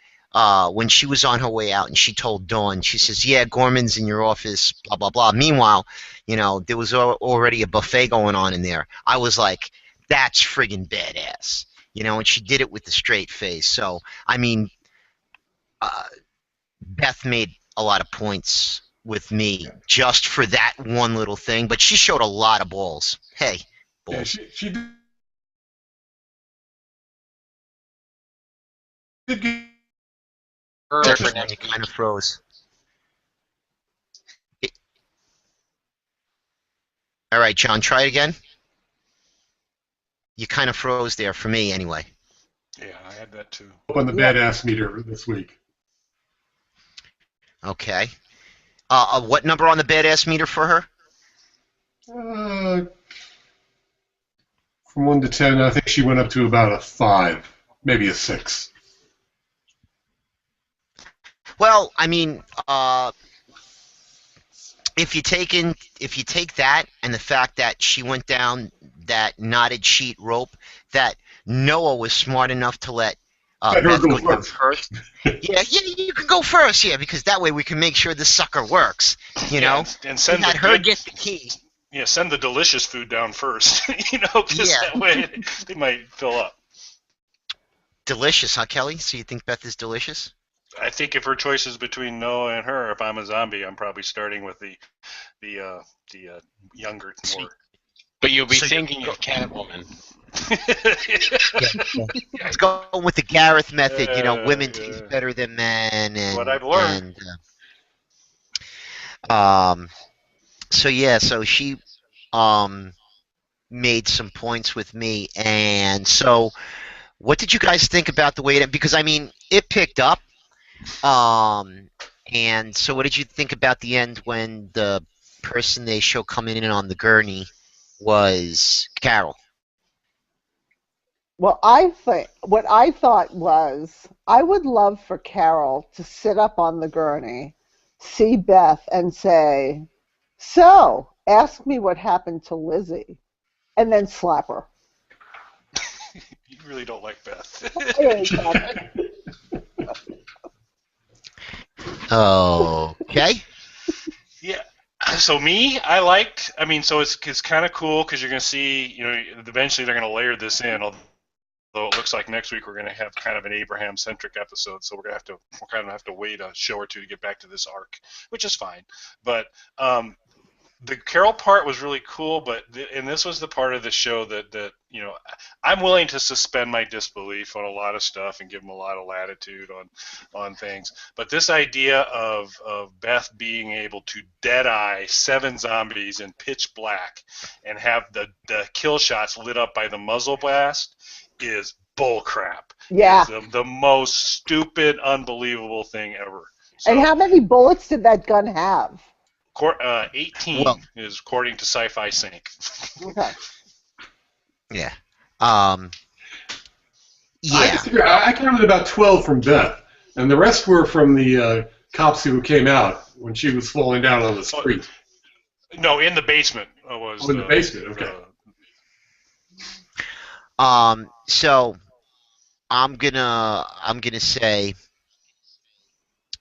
when she was on her way out and she told Dawn, she says, yeah, Gorman's in your office, blah, blah, blah. Meanwhile, you know, there was already a buffet going on in there. I was like, that's friggin' badass. You know, and she did it with a straight face. So, I mean, Beth made a lot of points with me just for that one little thing, but she showed a lot of balls. Hey, balls. Yeah, she did get You kind of froze. All right, John, try it again. You kind of froze there for me, anyway. Yeah, I had that too. up on the badass meter this week. Okay. What number on the badass meter for her? From 1 to 10, I think she went up to about a 5, maybe a 6. Well, I mean, if you take that and the fact that she went down that knotted sheet rope, that Noah was smart enough to let Beth go down first. Yeah, you can go first, yeah, because that way we can make sure the sucker works. You know, and send let her get the key. Yeah, send the delicious food down first. You know, because that way they might fill up. Delicious, huh, Kelly? So you think Beth is delicious? I think if her choice is between Noah and her, if I'm a zombie, I'm probably starting with the younger more. But you'll be thinking of Catwoman. Let's go with the Gareth method. You know, women taste better than men. And, what I've learned. So she made some points with me, and so what did you guys think about the way it? Because I mean, it picked up. And so what did you think about the end when the person they show coming in on the gurney was Carol? Well, what I thought was I would love for Carol to sit up on the gurney, see Beth, and say, "So, ask me what happened to Lizzie," and then slap her. You really don't like Beth. Okay. Yeah. So I mean, so it's kind of cool because you're going to see, you know, eventually they're going to layer this in. Although it looks like next week we're going to have kind of an Abraham-centric episode, so we're kind of have to wait a show or two to get back to this arc, which is fine. But the Carol part was really cool, but and this was the part of the show that I'm willing to suspend my disbelief on a lot of stuff and give them a lot of latitude on things. But this idea of Beth being able to deadeye 7 zombies in pitch black and have the kill shots lit up by the muzzle blast is bullcrap. Yeah. It's the most stupid, unbelievable thing ever. So, and how many bullets did that gun have? 18 is according to Sci-Fi Sync. Okay. Yeah. I counted about 12 from Beth, and the rest were from the cops who came out when she was falling down on the street. No, in the basement in the basement. Okay. So I'm gonna say,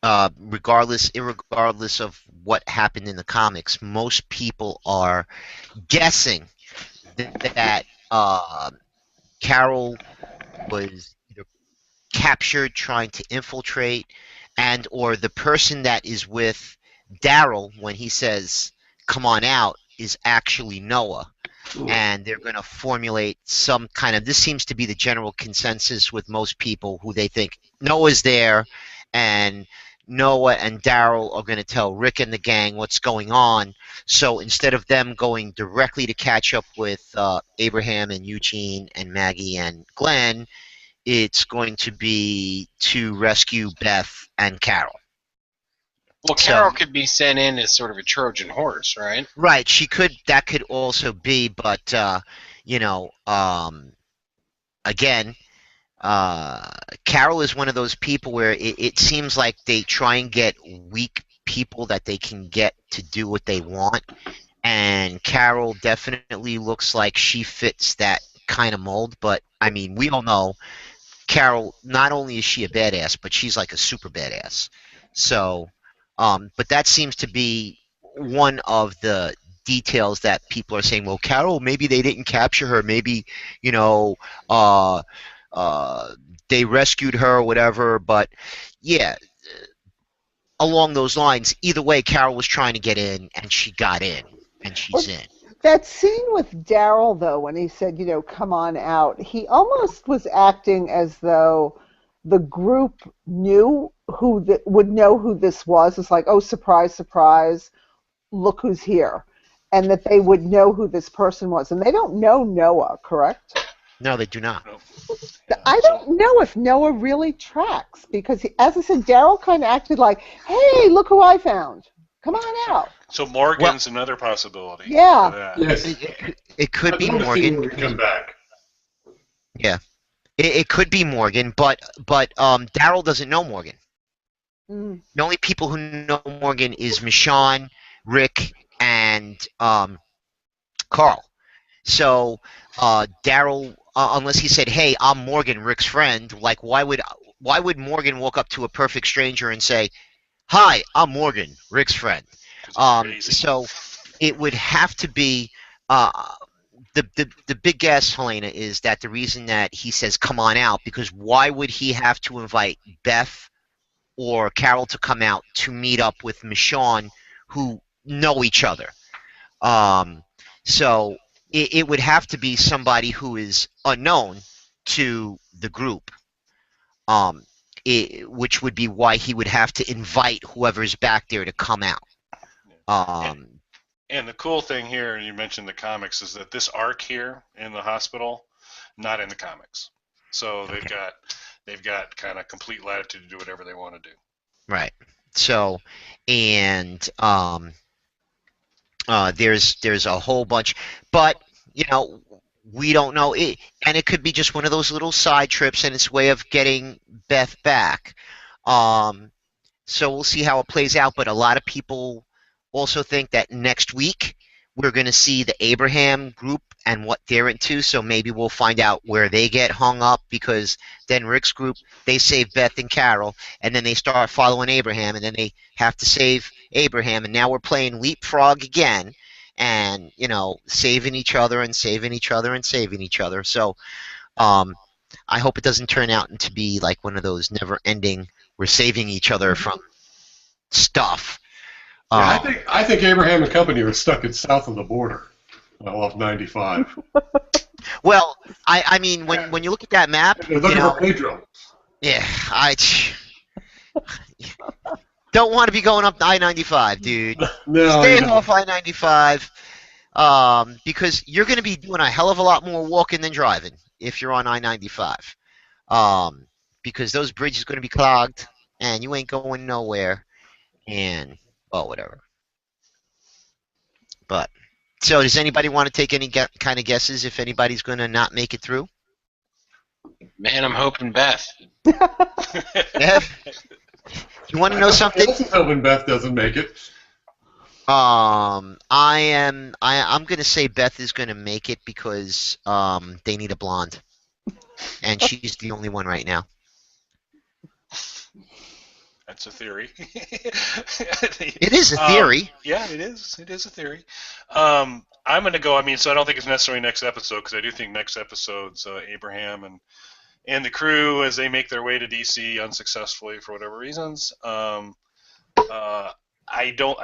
irregardless of what happened in the comics, most people are guessing that Carol was either captured trying to infiltrate, and or the person that is with Daryl when he says "come on out" is actually Noah. And they're going to formulate some kind of, this seems to be the general consensus with most people, who they think Noah's there, and Noah and Daryl are going to tell Rick and the gang what's going on. So instead of them going directly to catch up with Abraham and Eugene and Maggie and Glenn, it's going to be to rescue Beth and Carol. Well, Carol could be sent in as sort of a Trojan horse, right? Right, she could. That could also be, but again, Carol is one of those people where it seems like they try and get weak people that they can get to do what they want, and Carol definitely looks like she fits that kind of mold. But I mean, we all know Carol. Not only is she a badass, but she's like a super badass. So. But that seems to be one of the details that people are saying, well, Carol, maybe they didn't capture her. Maybe, they rescued her or whatever. But, yeah, along those lines, either way, Carol was trying to get in, and she got in, and she's in. That scene with Daryl, though, when he said, come on out, he almost was acting as though the group knew would know who this was. It's like, oh, surprise, surprise, look who's here. And that they would know who this person was. And they don't know Noah, correct? No, they do not. I don't know if Noah really tracks, because, as I said, Daryl kind of acted like, hey, look who I found. Come on out. So Morgan's another possibility. Yeah. Yes. It could be Morgan. Come back. Yeah. It could be Morgan, but Daryl doesn't know Morgan. Mm. The only people who know Morgan is Michonne, Rick, and Carl. So Daryl, unless he said, "Hey, I'm Morgan, Rick's friend," like why would Morgan walk up to a perfect stranger and say, "Hi, I'm Morgan, Rick's friend"? So it would have to be. The big guess, Helena, is that the reason that he says "come on out" because why would he have to invite Beth or Carol to come out to meet up with Michonne, who know each other? So it would have to be somebody who is unknown to the group, which would be why he would have to invite whoever's back there to come out. And the cool thing here, and you mentioned the comics, is that this arc here in the hospital, not in the comics. So they've got kind of complete latitude to do whatever they want to do. Right. So, and there's a whole bunch, but we don't know it, and it could be just one of those little side trips, and it's a way of getting Beth back. So we'll see how it plays out. But a lot of people also think that next week we're going to see the Abraham group and what they're into, so maybe we'll find out where they get hung up, because then Rick's group, they save Beth and Carol, and then they start following Abraham, and then they have to save Abraham, and now we're playing leapfrog again, and, saving each other and saving each other and saving each other. So I hope it doesn't turn out to be like one of those never-ending, we're saving each other from stuff. I think Abraham and company were stuck at south of the border off 95. Well, I mean, when you look at that map, They're looking for Pedro. Yeah, I don't want to be going up I-95, dude. No, Stay off I-95, because you're going to be doing a hell of a lot more walking than driving if you're on I-95, because those bridges are going to be clogged, and you ain't going nowhere, and, well, whatever. But, so does anybody want to take any kind of guesses if anybody's going to not make it through? Man, I'm hoping Beth. Beth? You want to know something? I'm hoping Beth doesn't make it. I'm gonna say Beth is gonna make it because they need a blonde, and she's the only one right now. That's a theory. It is a theory. Yeah, it is. It is a theory. I'm going to go, so I don't think it's necessarily next episode, because I do think next episode's Abraham and the crew as they make their way to DC unsuccessfully for whatever reasons. I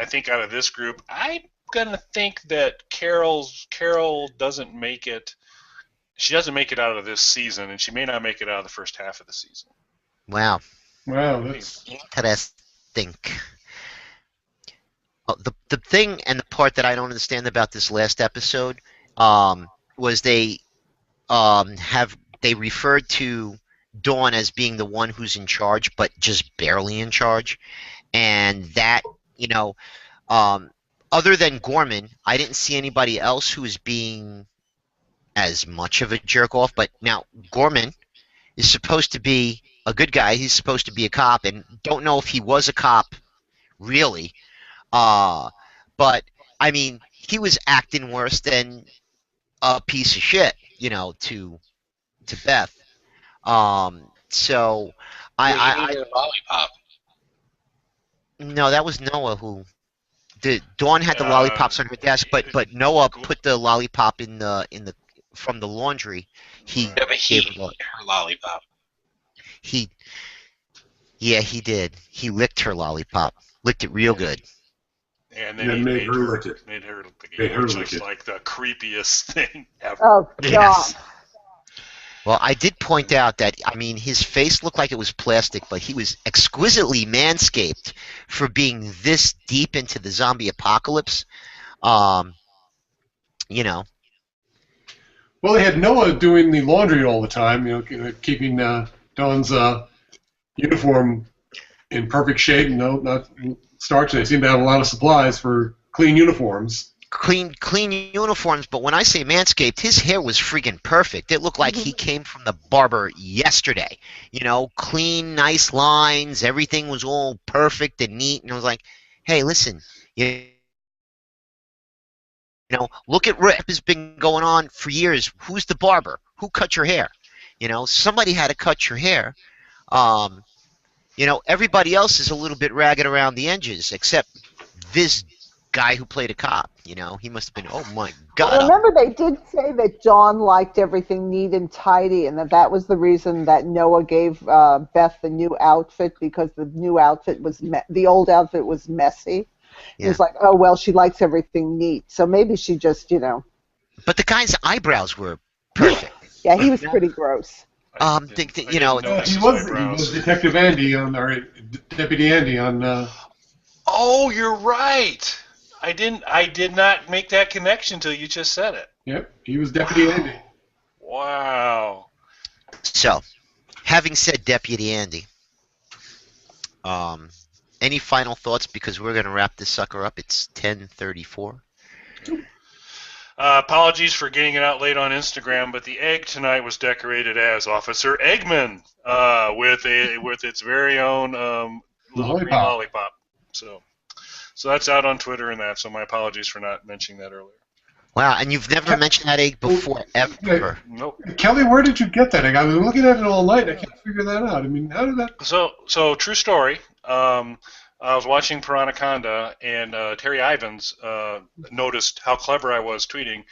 think out of this group, I'm going to think that Carol doesn't make it. She doesn't make it out of this season, and she may not make it out of the first half of the season. Wow. Wow, that's interesting. The thing and the part that I don't understand about this last episode was they referred to Dawn as being the one who's in charge, but just barely in charge, and that, other than Gorman, I didn't see anybody else who was being as much of a jerk off. But now Gorman is supposed to be a good guy. He's supposed to be a cop, and don't know if he was a cop, really. But I mean, he was acting worse than a piece of shit, to Beth. So I lollipop. No, that was Noah who. Dawn had the lollipops on her desk, but Noah put the lollipop in the from the laundry. He gave her lollipop. He did. He licked her lollipop. Licked it real good. And then he made her lick it. Made her lick it. Like the creepiest thing ever. Oh, God. Yes. Well, I did point out that, his face looked like it was plastic, but he was exquisitely manscaped for being this deep into the zombie apocalypse. Well, they had Noah doing the laundry all the time, keeping Dawn's uniform in perfect shape, not starch. They seem to have a lot of supplies for clean uniforms. Clean uniforms, but when I say manscaped, his hair was freaking perfect. It looked like he came from the barber yesterday. Clean, nice lines. Everything was all perfect and neat. And I was like, hey, listen, look at Rip has been going on for years. Who's the barber? Who cut your hair? Somebody had to cut your hair. Everybody else is a little bit ragged around the edges, except this guy who played a cop. He must have been, oh my God. Well, remember, they did say that Dawn liked everything neat and tidy, and that was the reason that Noah gave Beth the new outfit, because the new outfit was the old outfit was messy. Yeah. He was like, oh, well, she likes everything neat, so maybe she just, But the guy's eyebrows were perfect. Yeah, he was pretty gross. He was Detective Andy or Deputy Andy on. Oh, you're right. I did not make that connection until you just said it. Yep, he was Deputy Andy. Wow. So, having said Deputy Andy, any final thoughts? Because we're going to wrap this sucker up. It's 10:34. Apologies for getting it out late on Instagram, but the egg tonight was decorated as Officer Eggman with its very own little green lollipop. So that's out on Twitter and that. So my apologies for not mentioning that earlier. Wow, and you've never mentioned that egg before, ever? Nope. Kelly, where did you get that egg? I've been looking at it all night. I can't figure that out. How did that? So true story. I was watching Piranaconda, and Terry Ivins noticed how clever I was tweeting,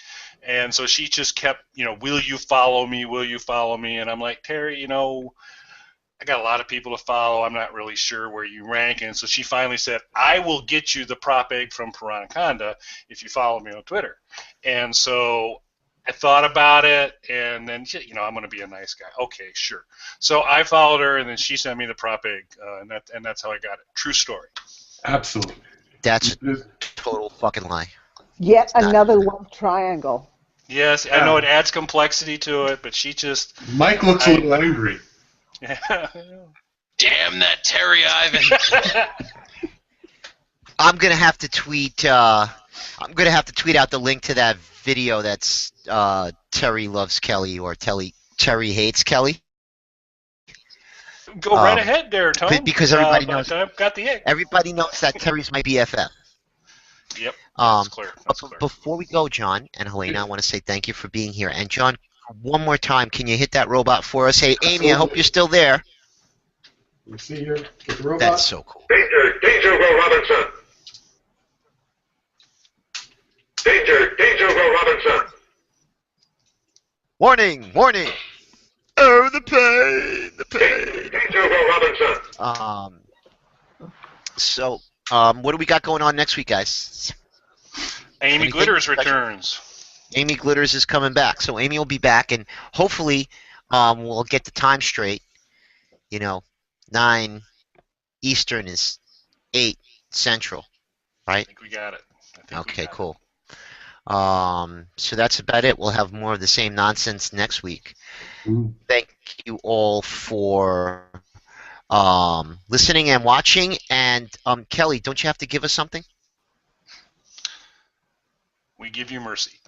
and so she just kept, will you follow me? Will you follow me? And I'm like, Terry, I got a lot of people to follow. I'm not really sure where you rank. And so she finally said, I will get you the prop egg from Piranhaconda if you follow me on Twitter. And so I thought about it, and then, I'm going to be a nice guy. Okay, sure. So I followed her, and then she sent me the prop egg, and that's how I got it. True story. Absolutely. That's a total fucking lie. Yet another love triangle. Yes, I know it adds complexity to it, but she just... Mike looks a little angry. Damn that Terry Ivan. I'm gonna have to tweet. I'm gonna have to tweet out the link to that video that's Terry loves Kelly or Terry hates Kelly. Go right ahead there, Tom. Because everybody knows. I've got the egg. Everybody knows that Terry's my BFF. Yep. That's clear. That's clear. Before we go, John and Helena, I want to say thank you for being here. And John, one more time, can you hit that robot for us? Hey, Amy, I hope you're still there. Let me see here. Get the robot. That's so cool. Danger, Will Robinson. Danger, Will Robinson. Warning. Oh, the pain. Danger, Will Robinson. So, what do we got going on next week, guys? Amy Glitters returns. Amy Glitters is coming back. So Amy will be back, and hopefully we'll get the time straight. 9 Eastern is 8 Central, right? I think we got it. Okay, cool. So that's about it. We'll have more of the same nonsense next week. Thank you all for listening and watching. And Kelly, don't you have to give us something? We give you mercy.